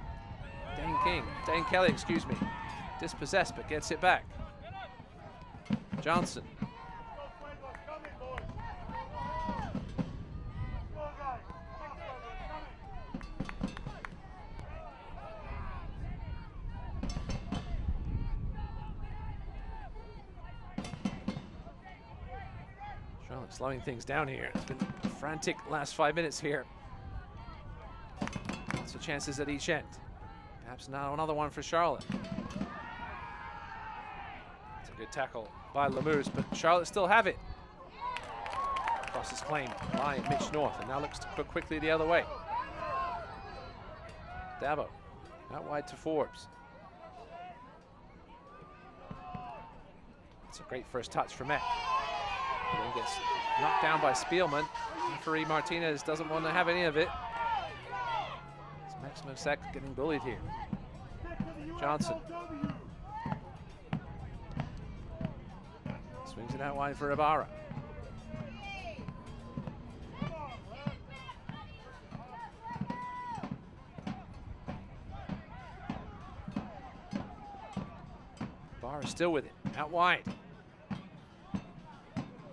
Dane Kelly, excuse me. Dispossessed, but gets it back. Johnson. Charlotte slowing things down here. It's been a frantic last 5 minutes here. Lots of chances at each end. Perhaps now another one for Charlotte. It's a good tackle by Lamuse, but Charlotte still have it. Crosses claim by Mitch North, and now looks to put quickly the other way. Dabo out wide to Forbes. It's a great first touch from Eck. Then gets knocked down by Spielman. Referee Martinez doesn't want to have any of it. It's Maximo Sek getting bullied here. Johnson. Swings it out wide for Ibarra. Ibarra still with it, out wide.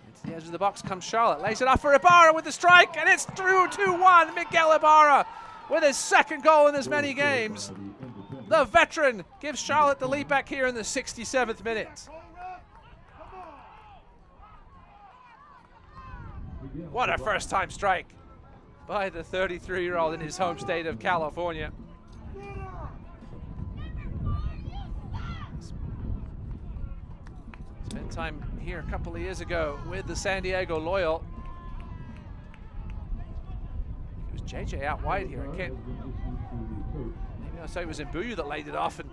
Into the edge of the box comes Charlotte, lays it off for Ibarra with the strike, and it's through 2-1. Miguel Ibarra with his second goal in as many games. The veteran gives Charlotte the lead back here in the 67th minute. What a first-time strike by the 33-year-old in his home state of California. Spent time here a couple of years ago with the San Diego Loyal. It was JJ out wide here. I can't. Maybe I saw it was Mbuyu that laid it off, and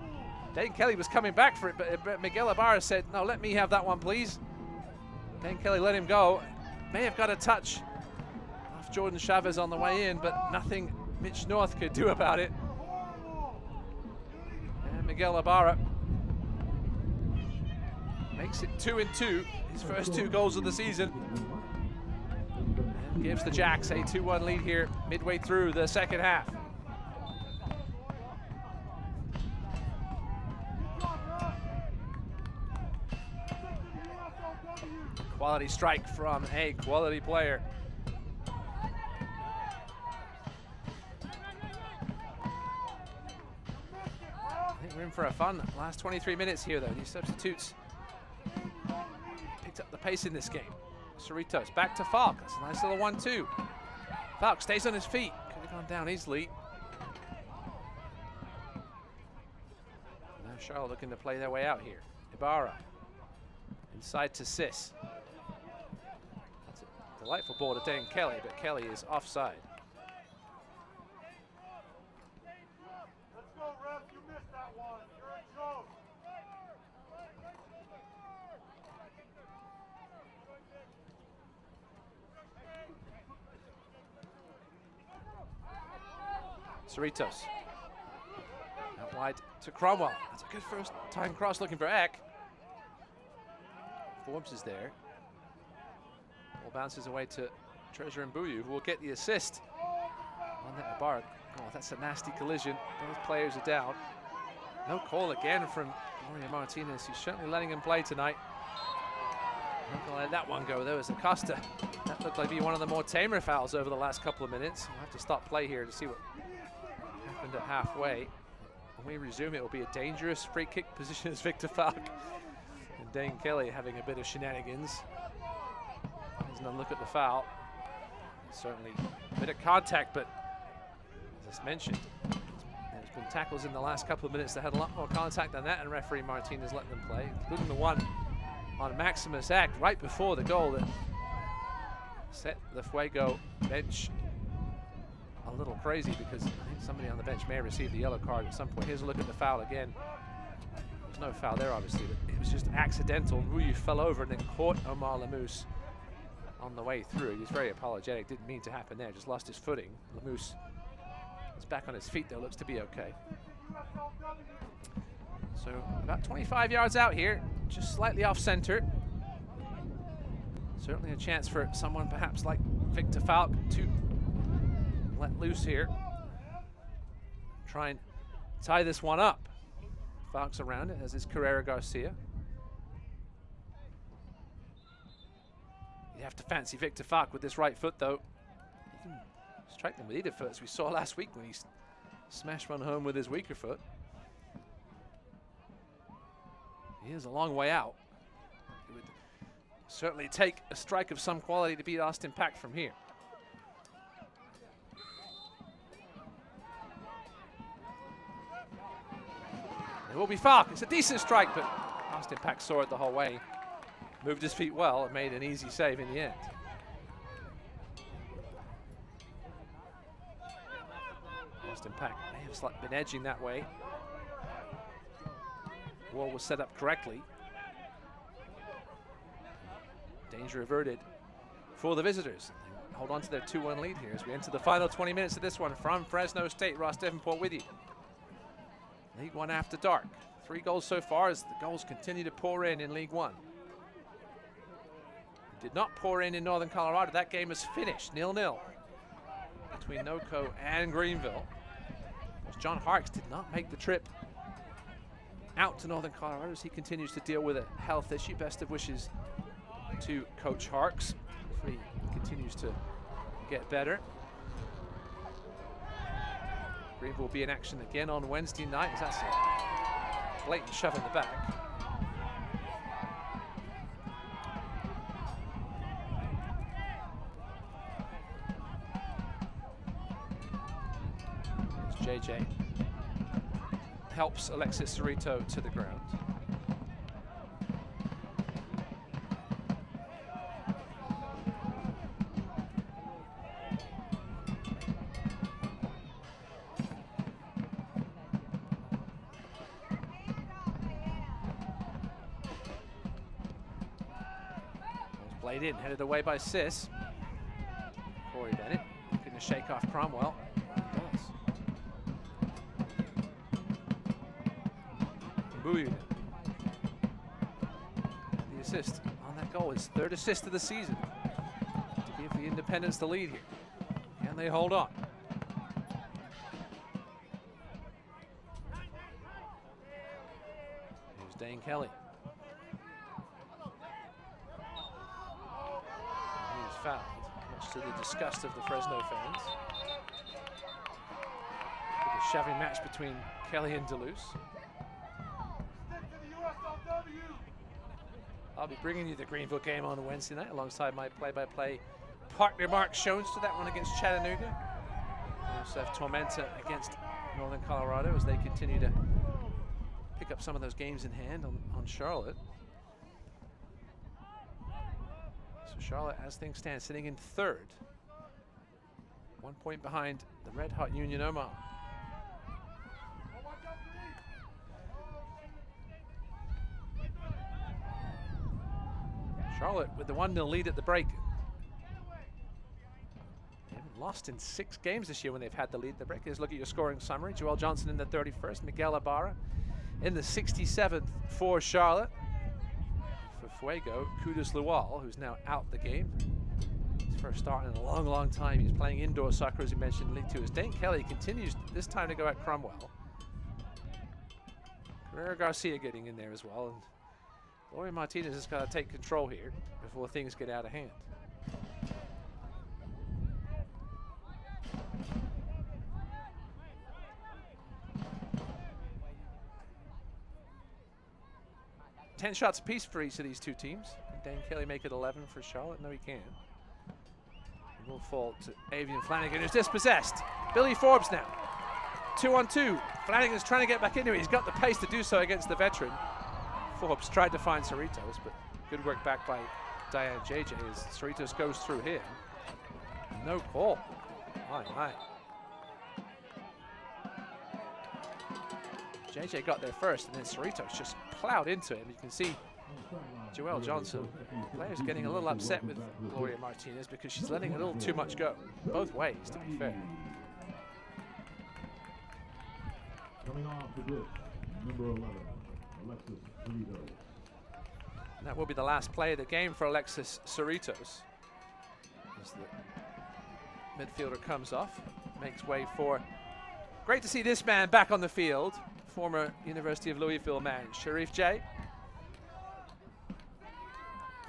Dane Kelly was coming back for it, but Miguel Ibarra said, "No, let me have that one, please." Dane Kelly let him go. May have got a touch off Jordan Chavez on the way in, but nothing Mitch North could do about it. And Miguel Ibarra makes it 2-2, his first 2 goals of the season. And gives the Jacks a 2-1 lead here midway through the second half. Quality strike from a quality player. I think we're in for a fun last 23 minutes here, though. These substitutes picked up the pace in this game. Cerritos back to Falk. That's a nice little 1-2. Falk stays on his feet. Could have gone down easily. Now Charlotte looking to play their way out here. Ibarra inside to Sis. That's a delightful ball to Dane Kelly, but Kelly is offside. Let's go, ref. You missed that one. You're in zone. Cerritos out wide to Cromwell. That's a good first time cross looking for Eck. Forbes is there. Ball bounces away to Treasure Mbuyu, who will get the assist on that Ibarra. Oh, that's a nasty collision. Both players are down. No call again from Gloria Martinez. He's certainly letting him play tonight. Not gonna let that one go though, as Acosta. That looked like be one of the more tamer fouls over the last couple of minutes. We'll have to stop play here to see what happened at halfway. When we resume, it will be a dangerous free kick position as Victor Falk and Dane Kelly having a bit of shenanigans. There's no look at the foul. Certainly a bit of contact, but as I mentioned, there's been tackles in the last couple of minutes that had a lot more contact than that, and referee Martinez let them play, including the one on Maximus Eck right before the goal that set the Fuego bench a little crazy, because I think somebody on the bench may have received the yellow card at some point. Here's a look at the foul again. There's no foul there, obviously, but it was just accidental. Ruyu fell over and then caught Omar Lamuse on the way through. He was very apologetic, didn't mean to happen there, just lost his footing. Lamuse is back on his feet though, looks to be okay. So about 25 yards out here, just slightly off center. Certainly a chance for someone perhaps like Victor Falk to let loose here. Try and tie this one up. Falk's around it, as is Carrera Garcia. You have to fancy Victor Falk with this right foot, though. He can strike them with either foot, as we saw last week when he smashed one home with his weaker foot. He is a long way out. It would certainly take a strike of some quality to beat Austin Pack from here. It will be Falk. It's a decent strike, but Austin Pack saw it the whole way. Moved his feet well and made an easy save in the end. Austin Pack may have been edging that way. Wall was set up correctly. Danger averted for the visitors. They hold on to their 2-1 lead here as we enter the final 20 minutes of this one. From Fresno State, Ross Davenport with you. League One after dark. 3 goals so far as the goals continue to pour in League One. Did not pour in Northern Colorado. That game is finished 0-0 between NoCo and Greenville. John Harkes did not make the trip out to Northern Colorado as he continues to deal with a health issue. Best of wishes to Coach Harkes. Hopefully he continues to get better. Greenville will be in action again on Wednesday night. That's a blatant shove in the back. JJ helps Alexis Cerrito to the ground. Played in, headed away by Sis. Corey Bennett looking to shake off Cromwell. The assist on that goal, his 3rd assist of the season, to give the Independents the lead here. Can they hold on? Here's Dane Kelly. He is fouled, much to the disgust of the Fresno fans. With a shoving match between Kelly and Deleuze. I'll be bringing you the Greenville game on Wednesday night alongside my play-by-play partner Mark Shones to that one against Chattanooga. We also have Tormenta against Northern Colorado as they continue to pick up some of those games in hand on Charlotte. So Charlotte, as things stand, sitting in 3rd. 1 point behind the Red Hot Union Omaha. Charlotte with the 1-0 lead at the break. They haven't lost in 6 games this year when they've had the lead at the break. Let's look at your scoring summary. Joel Johnson in the 31st, Miguel Ibarra in the 67th for Charlotte. For Fuego, Kudus Lual, who's now out the game. His first start in a long, long time. He's playing indoor soccer, as you mentioned, in League Two. As Dane Kelly continues this time to go at Cromwell. Carrera Garcia getting in there as well. And Gloria Martinez has got to take control here before things get out of hand. Ten shots apiece for each of these two teams. Can Dane Kelly make it 11 for Charlotte? No, he can't. It will fall to Avian Flanagan, who's dispossessed. Billy Forbes now. 2-on-2. Flanagan's trying to get back into it. He's got the pace to do so against the veteran. Forbes tried to find Cerritos, but good work back by Diane JJ as Cerritos goes through him. No call. My. JJ got there first, and then Cerritos just plowed into him. You can see Joelle Johnson, the player's getting a little upset with Gloria Martinez because she's letting a little too much go. Both ways, to be fair. Coming off the blitz, number 11, Alexis Cerritos. And that will be the last play of the game for Alexis Cerritos. As the midfielder comes off, makes way for... Great to see this man back on the field. Former University of Louisville man, Sharif J.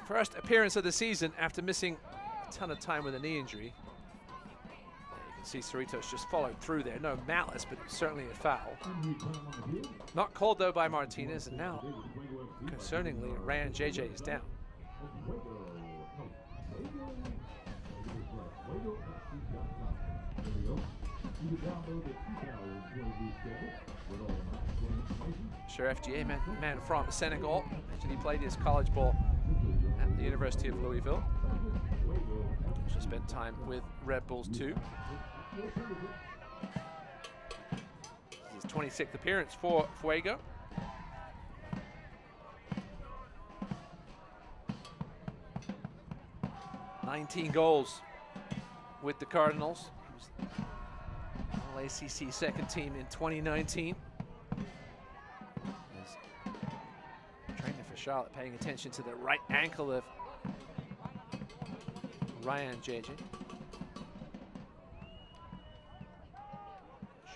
First appearance of the season after missing a ton of time with a knee injury. You can see Cerritos just followed through there. No malice, but certainly a foul. Not called though by Martinez, and now, concerningly, Ryan JJ is down. Sharif J, man from Senegal. Actually, he played his college ball at the University of Louisville. Also spent time with Red Bulls too. This is his 26th appearance for Fuego. "19 goals with the Cardinals. He was All-ACC second team in 2019. Training for Charlotte, paying attention to the right ankle of Ryan JJ.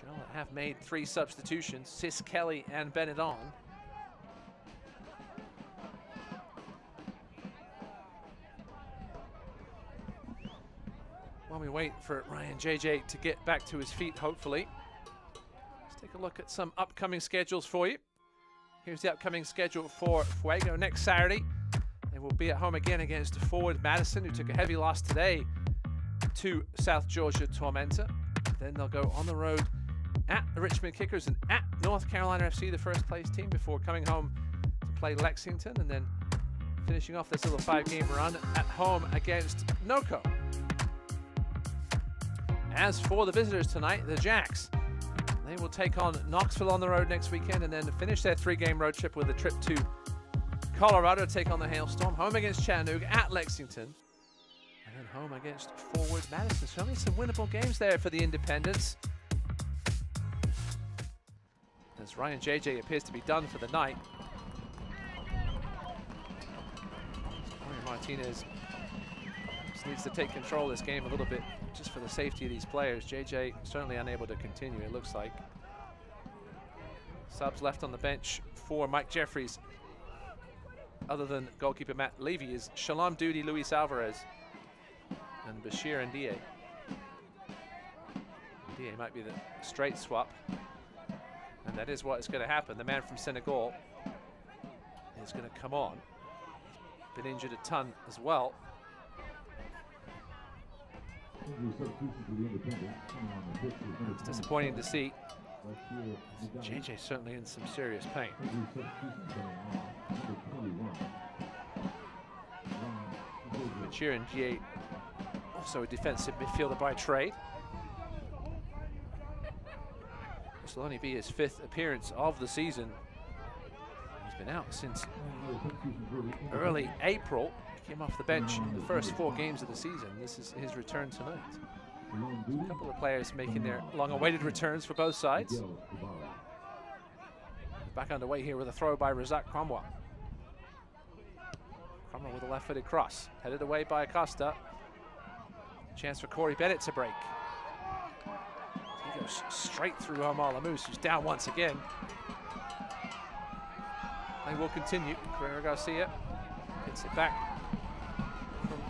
Charlotte have made 3 substitutions, Sis Kelly and Bennett on. While we wait for Ryan JJ to get back to his feet, hopefully, let's take a look at some upcoming schedules for you. Here's the upcoming schedule for Fuego. Next Saturday, they will be at home again against Forward Madison, who took a heavy loss today to South Georgia Tormenta. Then they'll go on the road at the Richmond Kickers and at North Carolina FC, the first place team, before coming home to play Lexington, and then finishing off this little 5-game run at home against NOCO. As for the visitors tonight, the Jacks, they will take on Knoxville on the road next weekend, and then finish their 3-game road trip with a trip to Colorado to take on the Hailstorm, home against Chattanooga, at Lexington, and then home against Forward Madison. Certainly some winnable games there for the Independents, as Ryan JJ appears to be done for the night. Mario Martinez just needs to take control of this game a little bit, just for the safety of these players. JJ certainly unable to continue, it looks like. Subs left on the bench for Mike Jeffries, other than goalkeeper Matt Levy, is Shalom Duty, Luis Alvarez, and Bashir Ndiaye. Ndiaye might be the straight swap, and that is what is going to happen. The man from Senegal is going to come on. He's been injured a ton as well. It's disappointing to see. JJ certainly in some serious pain. Bashir Ndiaye, also a defensive midfielder by trade. This will only be his 5th appearance of the season. He's been out since early April. Came off the bench in the first 4 games of the season. This is his return tonight. A couple of players making their long-awaited returns for both sides. Back underway here with a throw by Razak Cromwell. Cromwell with a left-footed cross, headed away by Acosta. Chance for Corey Bennett to break. He goes straight through Omar Lamous, who's down once again. They will continue. Carrera Garcia gets it back from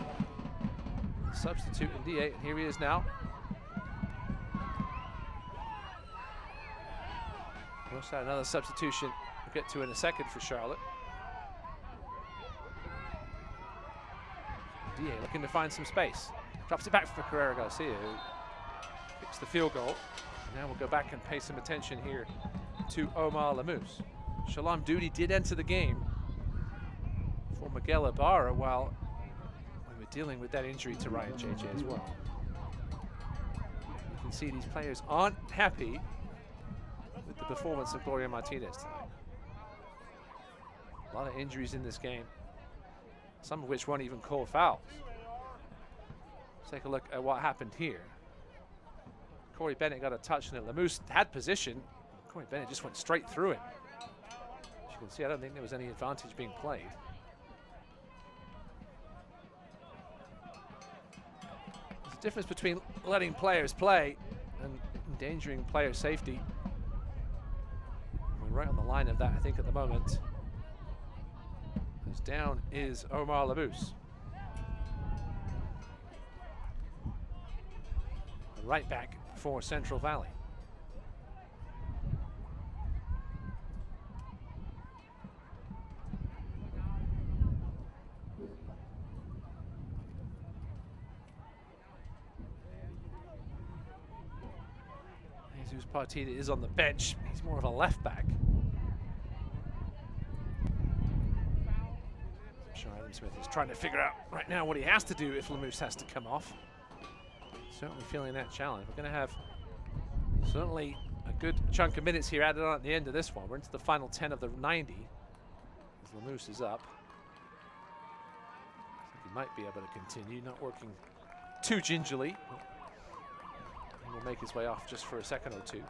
substitute Ndiaye, and here he is now. We also had another substitution we'll get to in a second for Charlotte. Ndiaye looking to find some space. Drops it back for Carrera Garcia, who kicks the field goal. And now we'll go back and pay some attention here to Omar Lamous. Shalom Duty did enter the game for Miguel Ibarra while we were dealing with that injury to Ryan JJ as well. You can see these players aren't happy with the performance of Gloria Martinez tonight. A lot of injuries in this game, some of which weren't even called fouls. Let's take a look at what happened here. Corey Bennett got a touch on it. Lamous had position. Corey Bennett just went straight through him. As you can see, I don't think there was any advantage being played. There's a difference between letting players play and endangering player safety. We're right on the line of that, I think, at the moment. As down is Omar Labous. Right back for Central Valley. Jesus Partida is on the bench. He's more of a left back. I'm sure Adam Smith is trying to figure out right now what he has to do if Lamousse has to come off. Certainly feeling that challenge. We're going to have certainly a good chunk of minutes here added on at the end of this one. We're into the final 10 of the 90. As Lamousse is up. I think he might be able to continue, not working too gingerly. He will make his way off just for a second or two.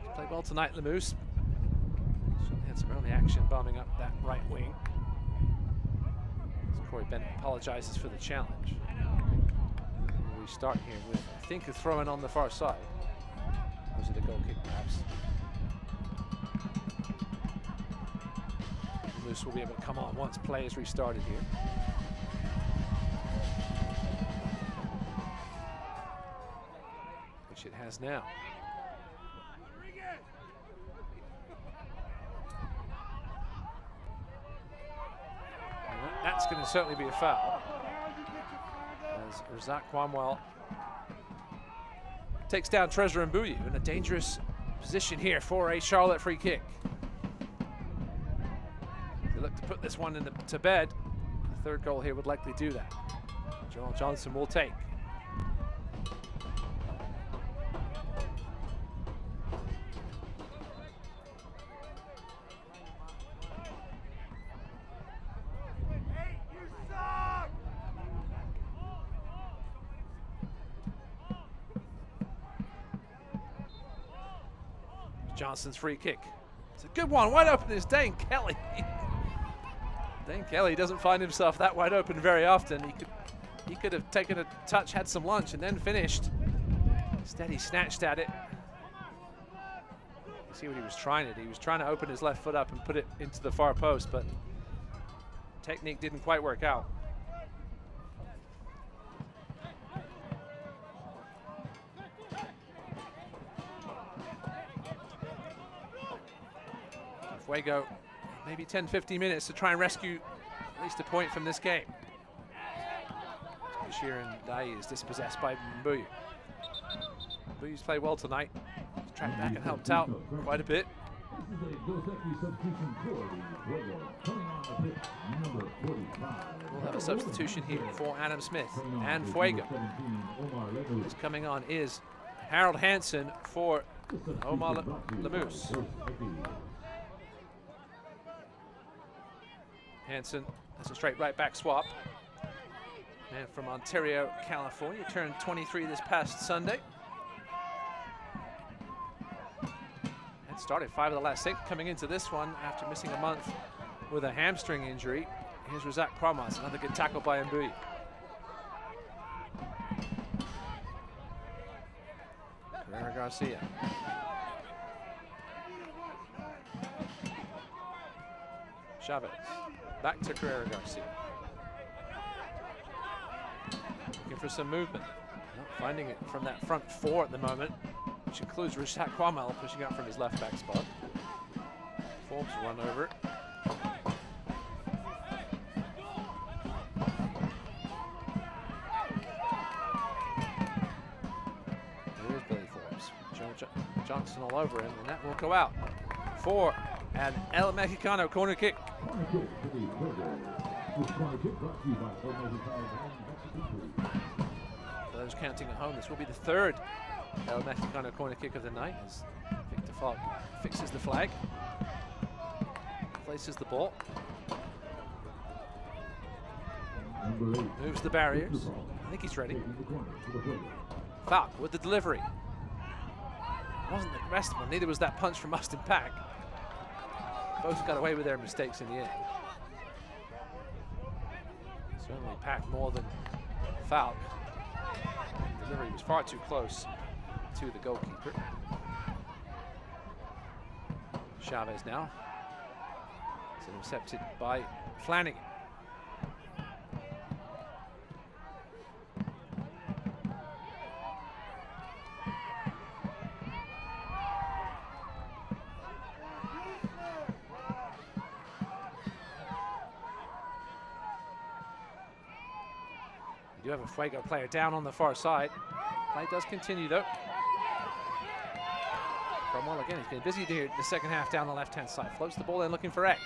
He's played well tonight, Lamousse. Certainly had some early action bombing up that right wing. Corey Bennett apologizes for the challenge. We start here with, I think, a throw-in on the far side. Or is it a goal kick, perhaps? Lamousse will be able to come on once play is restarted here. Which it has now. That's going to certainly be a foul. As Razak Kwamwell takes down Treasure Mbuyu in a dangerous position here for a Charlotte free kick. They look to put this one to bed. The third goal here would likely do that. Joel Johnson will take. Johnson's free kick. It's a good one, wide open is Dane Kelly. Dane Kelly doesn't find himself that wide open very often. He could have taken a touch, had some lunch, and then finished. Instead, he snatched at it. You see what he was trying to do. He was trying to open his left foot up and put it into the far post, but technique didn't quite work out. Fuego, maybe 10-15 minutes to try and rescue at least a point from this game. Bashir and Dai is dispossessed by Mbuyu. Mbuyu's played well tonight. He's tracked back and helped out quite a bit. We'll have a substitution here for Adam Smith and Fuego. Who's coming on is Harold Hansen for Omar Lamousse. Hansen has a straight right back swap. Man from Ontario, California, turned 23 this past Sunday. And started 5 of the last 6 coming into this one after missing a month with a hamstring injury. Here's Razak Pramas, another good tackle by Mbuyu. Carrera Garcia. Chavez. Back to Carrera Garcia. Looking for some movement. Not finding it from that front 4 at the moment, which includes Razak Kwamwell pushing up from his left back spot. Forbes run over it. There's Billy Forbes. Joe Johnson all over him, and that will go out for an El Mexicano corner kick. For those counting at home, this will be the 3rd El Mexicano corner kick of the night as Victor Fogg fixes the flag, places the ball, moves the barriers. I think he's ready. Falk with the delivery. Wasn't the best one, neither was that punch from Austin Pack. Both got away with their mistakes in the end. Certainly Pack more than Falk. The delivery was far too close to the goalkeeper. Chavez now. It's intercepted by Flanagan. You have a Fuego player down on the far side. Play does continue though. Cromwell again, he's been busy here in the second half down the left-hand side. Floats the ball in looking for Eck.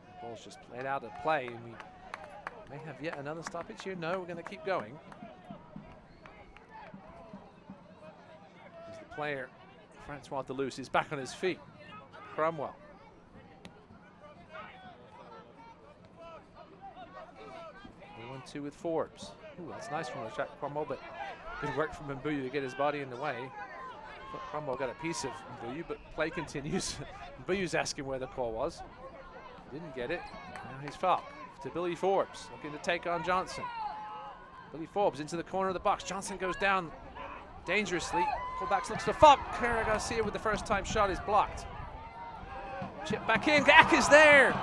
The ball's just played out of play, and we may have yet another stoppage here. No, we're going to keep going. As the player, Francois Deleuze, is back on his feet. Cromwell. 1-2 with Forbes. Ooh, that's nice from Cromwell, but good work from Mbuyu to get his body in the way. Thought Cromwell got a piece of Mbuyu, but play continues. Mbuyu's asking where the call was. Didn't get it. Now he's Falk to Billy Forbes, looking to take on Johnson. Billy Forbes into the corner of the box. Johnson goes down dangerously. Fullbacks looks for Falk. Carrera Garcia with the first time shot is blocked. Chip back in. Gak is there.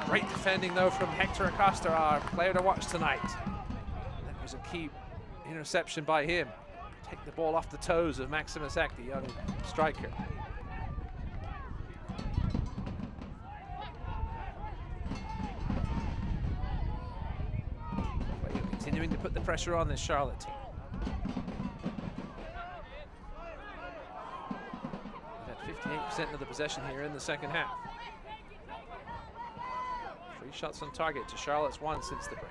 Great defending though from Hector Acosta, our player to watch tonight. That was a key interception by him. Take the ball off the toes of Maximus Eck, the young striker. Continuing to put the pressure on this Charlotte team. They've had 58% of the possession here in the second half. 3 shots on target to Charlotte's 1 since the break.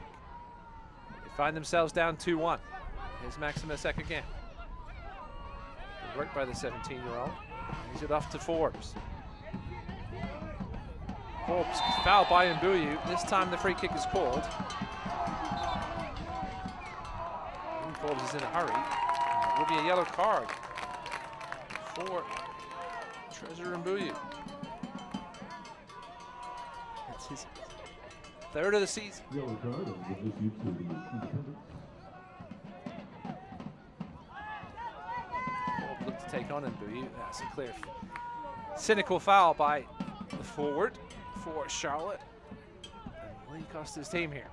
They find themselves down 2-1. Here's Maximus Eck again. Good work by the 17-year-old. He's it off to Forbes. Forbes fouled by Mbuyu. This time the free kick is called. Forbes is in a hurry. It will be a yellow card for Treasure Mbuyu. That's his 3rd of the season. Yellow card and gives you to the Independents. Forbes look to take on Mbuyu. That's a clear cynical foul by the forward for Charlotte. And Lee Costa's team here.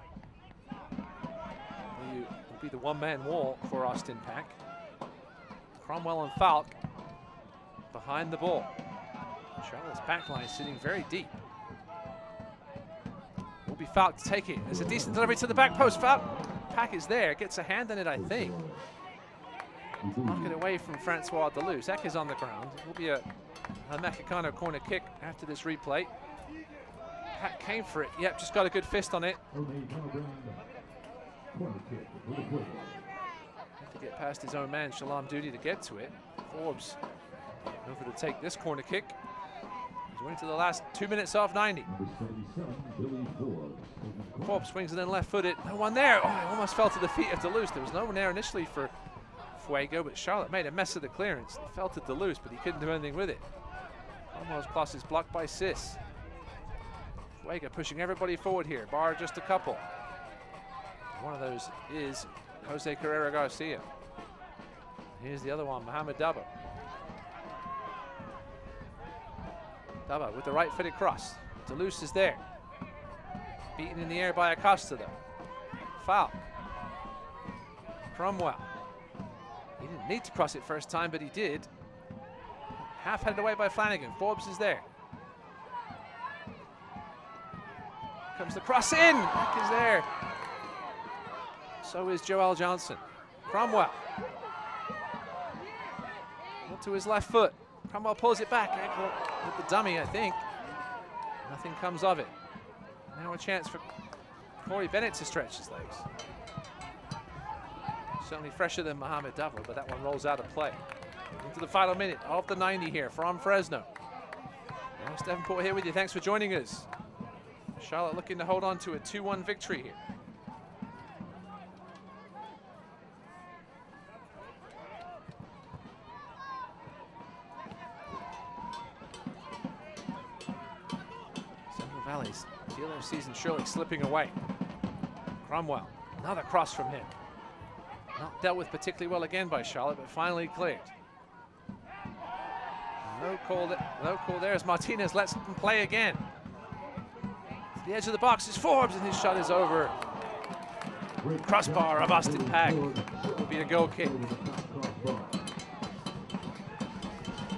Mbuyu will be the one-man wall for Austin Pack. Cromwell and Falk behind the ball. Charlotte's back line sitting very deep. Will be Falk to take it. There's a decent delivery to the back post. Falk, Pack is there, gets a hand on it, I think. Knock it away from Francois Deleuze. Eck is on the ground. It will be a Mexicano corner kick after this replay. Pack came for it. Yep, just got a good fist on it. Had to get past his own man, Shalom Duty, to get to it. Forbes over to take this corner kick. He's went to the last 2 minutes off 90. Forbes swings it in left-footed. No one there. Oh, it almost fell to the feet of Deleuze. There was no one there initially for Fuego, but Charlotte made a mess of the clearance. It fell to Deleuze, but he couldn't do anything with it. Almost cross is blocked by Sis. Fuego pushing everybody forward here, bar just a couple. One of those is Jose Carrera Garcia. Here's the other one, Mohamed Daba. Daba with the right-footed cross. Deleuze is there. Beaten in the air by Acosta though. Foul. Cromwell. He didn't need to cross it first time, but he did. Half headed away by Flanagan. Forbes is there. Comes the cross in. Back is there. So is Joel Johnson. Cromwell. To his left foot. Cromwell pulls it back. Ankle with the dummy, I think. Nothing comes of it. Now a chance for Corey Bennett to stretch his legs. Certainly fresher than Mohamed Dava, but that one rolls out of play. Into the final minute of the 90 here from Fresno. Ross Davenport here with you. Thanks for joining us. Charlotte looking to hold on to a 2-1 victory here. Well, he's feel their season surely slipping away. Cromwell, another cross from him. Not dealt with particularly well again by Charlotte, but finally cleared. No call there as Martinez lets him play again. To the edge of the box is Forbes, and his shot is over. Crossbar of Austin Pack. Will be a goal kick.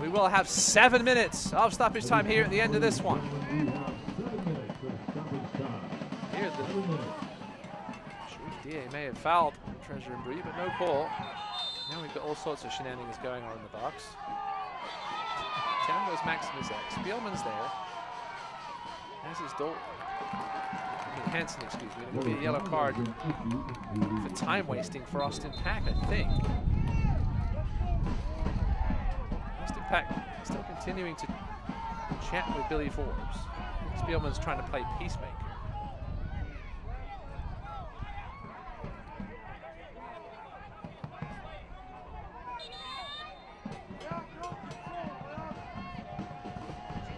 We will have 7 minutes of stoppage time here at the end of this one. Here the DA may have fouled Treasure and Bree, but no call. Now we've got all sorts of shenanigans going on in the box. Down goes Maximus X. Spielman's there. As is Hansen, excuse me. It will be a yellow card for time wasting for Austin Pack, I think. Austin Pack still continuing to chat with Billy Forbes. Spielman's trying to play peacemaker.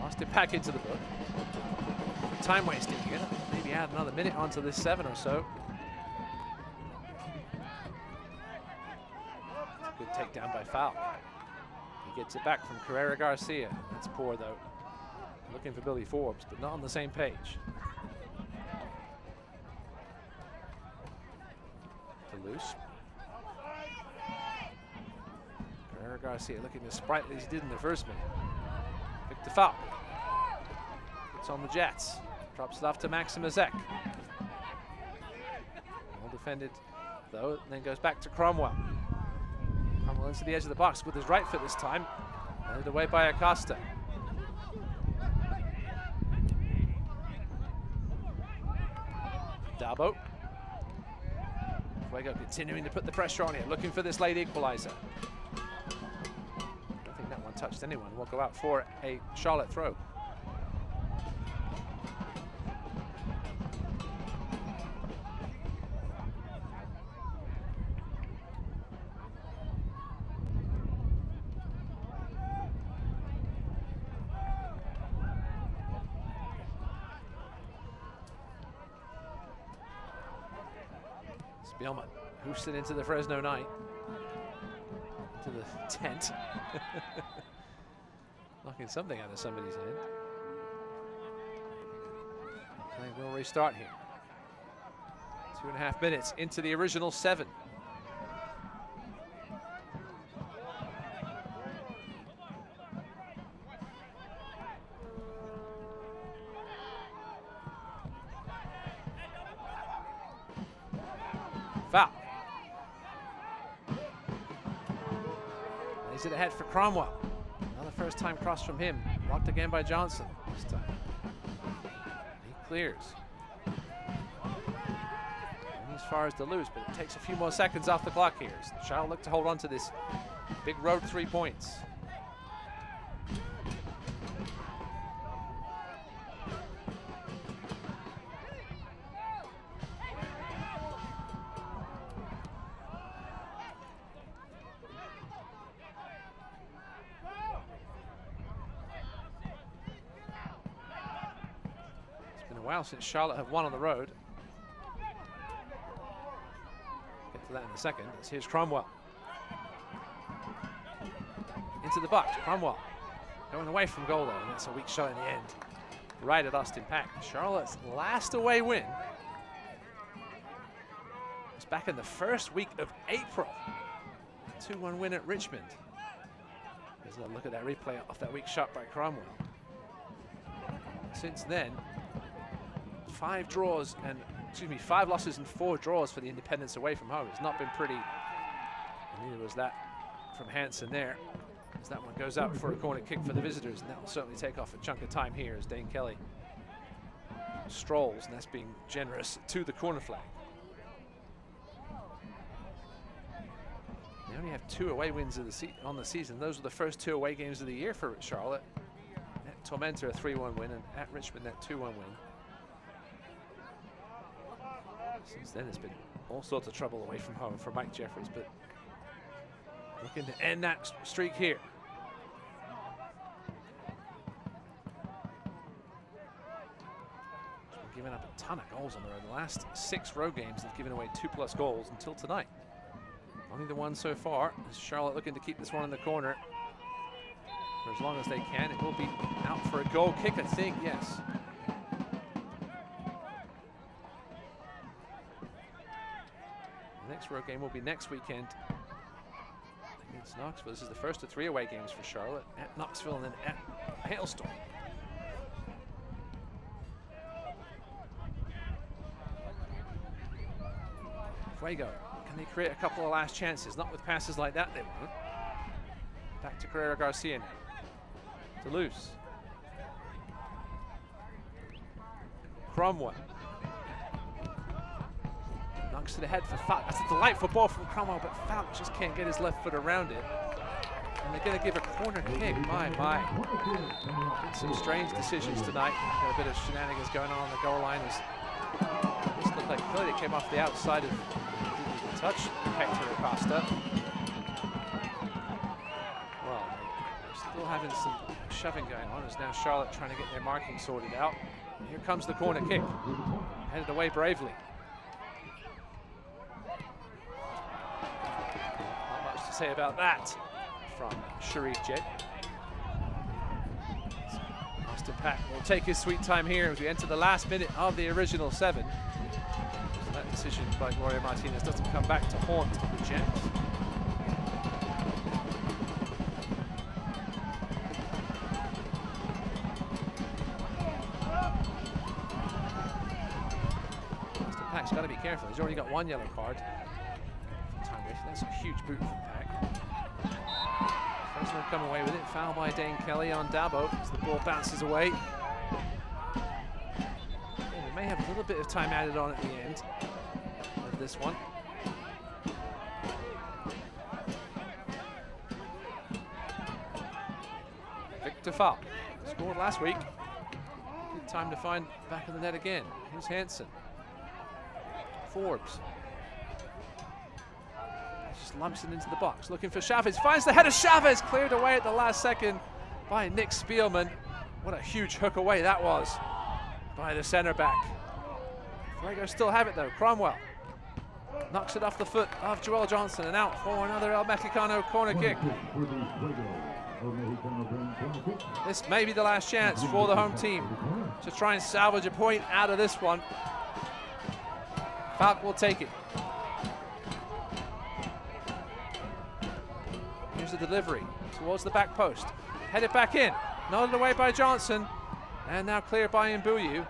Austin Pack into the book. Time wasting here. Maybe add another minute onto this 7 or so. Good takedown by Foul. He gets it back from Carrera Garcia. That's poor though. Looking for Billy Forbes, but not on the same page. Toulouse. Carrera Garcia looking as sprightly as he did in the first minute. Victor Foul. Puts on the Jets. Drops it off to Maximus Ek. Well defended though, and then goes back to Cromwell. Cromwell into the edge of the box with his right foot this time. Led away by Acosta. Dabo. Fuego continuing to put the pressure on here, looking for this late equalizer. I don't think that one touched anyone. We'll go out for a Charlotte throw. Spielman hoofs it into the Fresno night, to the tent. Knocking something out of somebody's hand. Play will restart here. 2.5 minutes into the original 7. Foul. Lays it ahead for Cromwell. Another first time cross from him. Blocked again by Johnson this time. He clears. And as far as Toulouse, but it takes a few more seconds off the clock here. Charlotte look to hold on to this big road 3 points. Wow, since Charlotte have won on the road. Get to that in a second. Here's Cromwell. Into the box, Cromwell. Going away from goal though, and that's a weak shot in the end. Right at Austin Pack. Charlotte's last away win was back in the first week of April. 2-1 win at Richmond. There's a look at that replay off that weak shot by Cromwell. Since then, 5 losses and 4 draws for the Independents away from home. It's not been pretty, and neither was that from Hansen there, as that one goes out for a corner kick for the visitors, and that will certainly take off a chunk of time here as Dane Kelly strolls, and that's being generous, to the corner flag. They only have 2 away wins of on the season. Those were the first 2 away games of the year for Charlotte. At Tormentor, a 3-1 win, and at Richmond, that 2-1 win. Since then, it's been all sorts of trouble away from home for Mike Jeffries, but looking to end that streak here. given up a ton of goals on the road. The last 6 road games, they've given away 2+ goals until tonight. Only the one so far. Charlotte looking to keep this one in the corner for as long as they can. It will be out for a goal kick, I think, yes. The next road game will be next weekend against Knoxville. This is the first of 3 away games for Charlotte, at Knoxville and then at Hailstorm. Fuego, can they create a couple of last chances? Not with passes like that, they won't. Back to Carrera Garcia now. Toulouse. Cromwell. Knocks to the head for Falk. That's a delightful ball from Cromwell, but Falk just can't get his left foot around it. And they're going to give a corner kick. My. Did some strange decisions tonight. Got a bit of shenanigans going on the goal line. This looked like clearly it came off the outside of the touch. Hector Acosta. Well, they're still having some shoving going on as now Charlotte trying to get their marking sorted out. And here comes the corner kick. Headed away bravely. Not much to say about that from Sharif Jet. Austin Pack will take his sweet time here as we enter the last minute of the original 7. So that decision by Gloria Martinez doesn't come back to haunt the Jets. Austin Pack's got to be careful. He's already got 1 yellow card. Time wasting. That's a huge boot from Pack. Fresno come away with it. Foul by Dane Kelly on Dabo as the ball bounces away. Yeah, we may have a little bit of time added on at the end of this one. Victor Falk scored last week. Good time to find back in the net again. Here's Hansen. Forbes. Just lumps it into the box, looking for Chavez. Finds the header. Chavez cleared away at the last second by Nick Spielman. What a huge hook away that was by the center back. Fuego still have it though. Cromwell knocks it off the foot of Joel Johnson and out for another El Mexicano corner kick. This may be the last chance for the home team to try and salvage a point out of this one. Falk will take it. Here's the delivery towards the back post. Headed back in. Nodded away by Johnson. And now cleared by Mbuyu.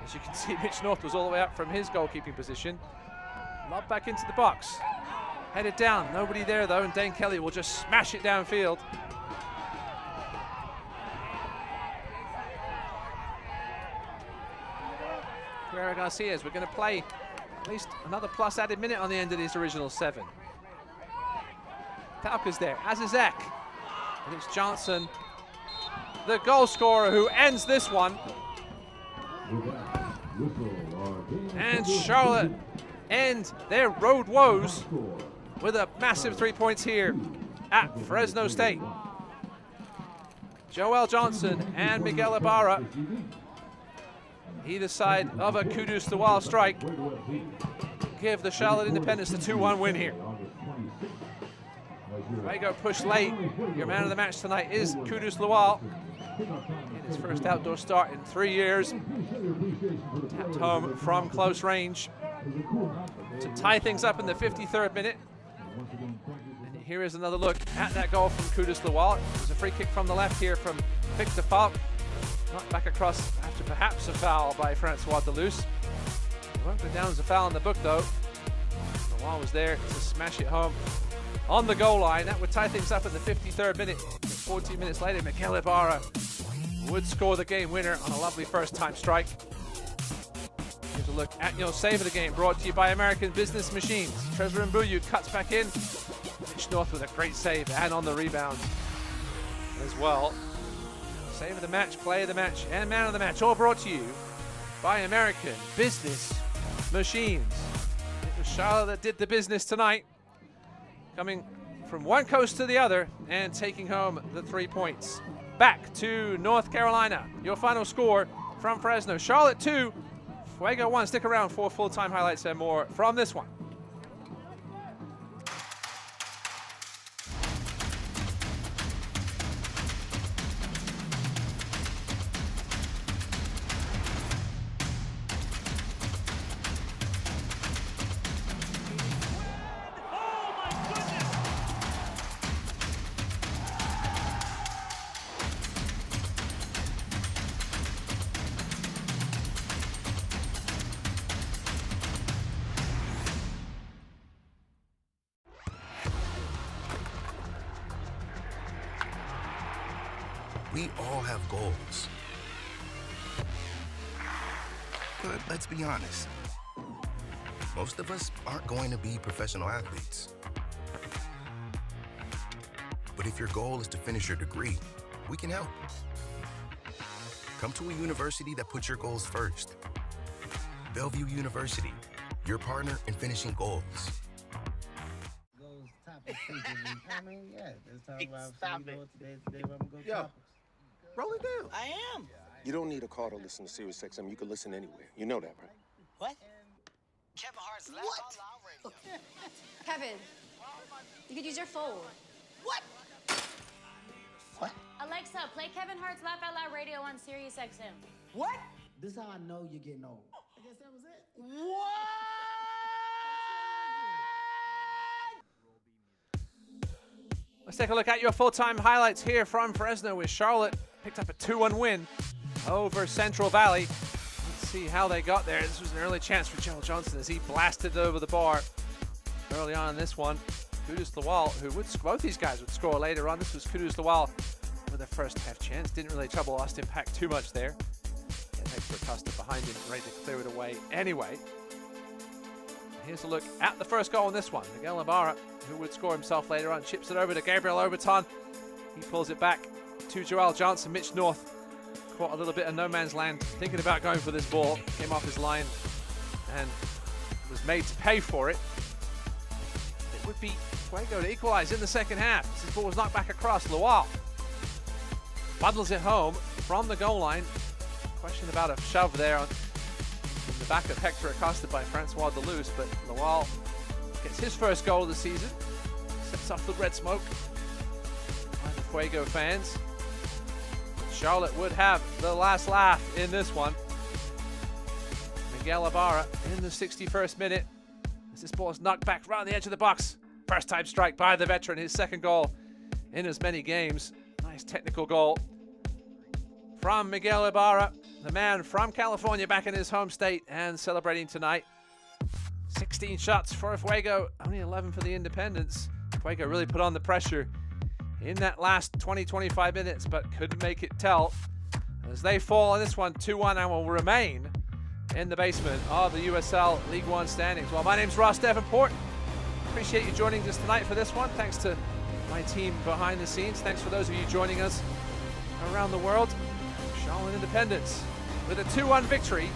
As you can see, Mitch North was all the way up from his goalkeeping position. Lob back into the box. Headed down. Nobody there though, and Dane Kelly will just smash it downfield. Carrera Garcia, we're going to play at least another plus added minute on the end of this original 7. Falca's there, as is Eck. And it's Johnson, the goal scorer, who ends this one. And Charlotte end their road woes with a massive 3 points here at Fresno State. Joel Johnson and Miguel Ibarra, either side of a Kudus Lawal strike, give the Charlotte Independents the 2-1 win here. Fuego push late. Your man of the match tonight is Kudus Lawal. In his first outdoor start in 3 years. Tapped home from close range to tie things up in the 53rd minute. And here is another look at that goal from Kudus Lawal. There's a free kick from the left here from Victor Falk. Knocked back across after perhaps a foul by Francois Deluce. It won't go down as a foul in the book though. Lawal was there to smash it home on the goal line. That would tie things up in the 53rd minute. 14 minutes later, Miguel Ibarra would score the game winner on a lovely first-time strike. Here's a look at your save of the game, brought to you by American Business Machines. Trezor Mbuyu cuts back in. Mitch North with a great save and on the rebound as well. Save of the match, play of the match, and man of the match, all brought to you by American Business Machines. It was Charlotte that did the business tonight, coming from one coast to the other and taking home the 3 points. Back to North Carolina. Your final score, from Fresno. Charlotte 2, Fuego 1. Stick around for full-time highlights and more from this one. We all have goals. But let's be honest. Most of us aren't going to be professional athletes. But if your goal is to finish your degree, we can help. Come to a university that puts your goals first. Bellevue University, your partner in finishing goals. Goes topics frequently. I mean, yeah, let's talk about Stop today. Today we're gonna go Yo. topics. Roll it down. I am. You don't need a car to listen to Sirius XM. You can listen anywhere. You know that, right? What? Kevin Hart's laugh out loud radio. Kevin, you could use your phone. What? What? Alexa, play Kevin Hart's Laugh Out Loud Radio on Sirius XM. What? This is how I know you're getting old. I guess that was it. What? Let's take a look at your full-time highlights here from Fresno, with Charlotte picked up a 2-1 win over Central Valley. Let's see how they got there. This was an early chance for Joel Johnson as he blasted it over the bar early on in this one. Kudus Lawal, who would, both these guys would score later on. This was Kudus Lawal with a first half chance. Didn't really trouble Austin Pack too much there. Hector Acosta behind him, ready to clear it away anyway. Here's a look at the first goal in this one. Miguel Ibarra, who would score himself later on, chips it over to Gabriel Oberton. He pulls it back to Joel Johnson. Mitch North caught a little bit of no man's land, thinking about going for this ball. Came off his line and was made to pay for it. It would be Fuego to equalize in the second half. This ball was knocked back across. Lawal bundles it home from the goal line. Question about a shove there in the back of Hector Acosta by Francois Deleuze, but Lawal gets his first goal of the season. Sets off the red smoke by the Fuego fans. Charlotte would have the last laugh in this one. Miguel Ibarra in the 61st minute as this ball is knocked back right on the edge of the box. First time strike by the veteran, his second goal in as many games. Nice technical goal from Miguel Ibarra, the man from California, back in his home state and celebrating tonight. 16 shots for Fuego, only 11 for the Independents. Fuego really put on the pressure in that last 20-25 minutes, but couldn't make it tell as they fall on this one 2-1 and will remain in the basement of the USL League One standings. Well, my name's Ross Davenport. Appreciate you joining us tonight for this one. Thanks to my team behind the scenes. Thanks for those of you joining us around the world. Charlotte Independents with a 2-1 victory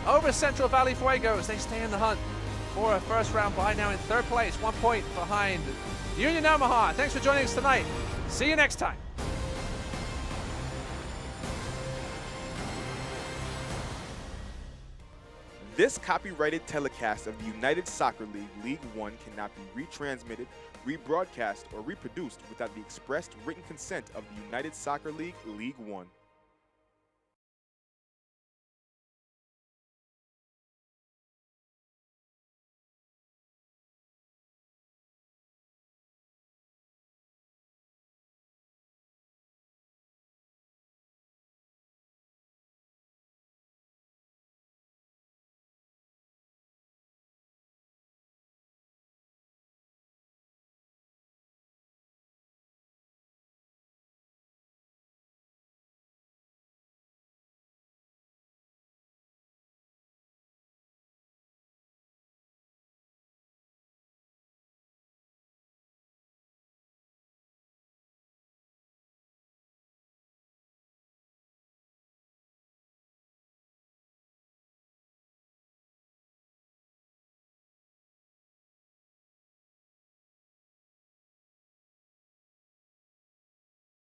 over Central Valley Fuego as they stay in the hunt for a first round bye, now in third place, 1 point behind Union Omaha. Thanks for joining us tonight. See you next time. This copyrighted telecast of the United Soccer League League One cannot be retransmitted, rebroadcast, or reproduced without the expressed written consent of the United Soccer League League One.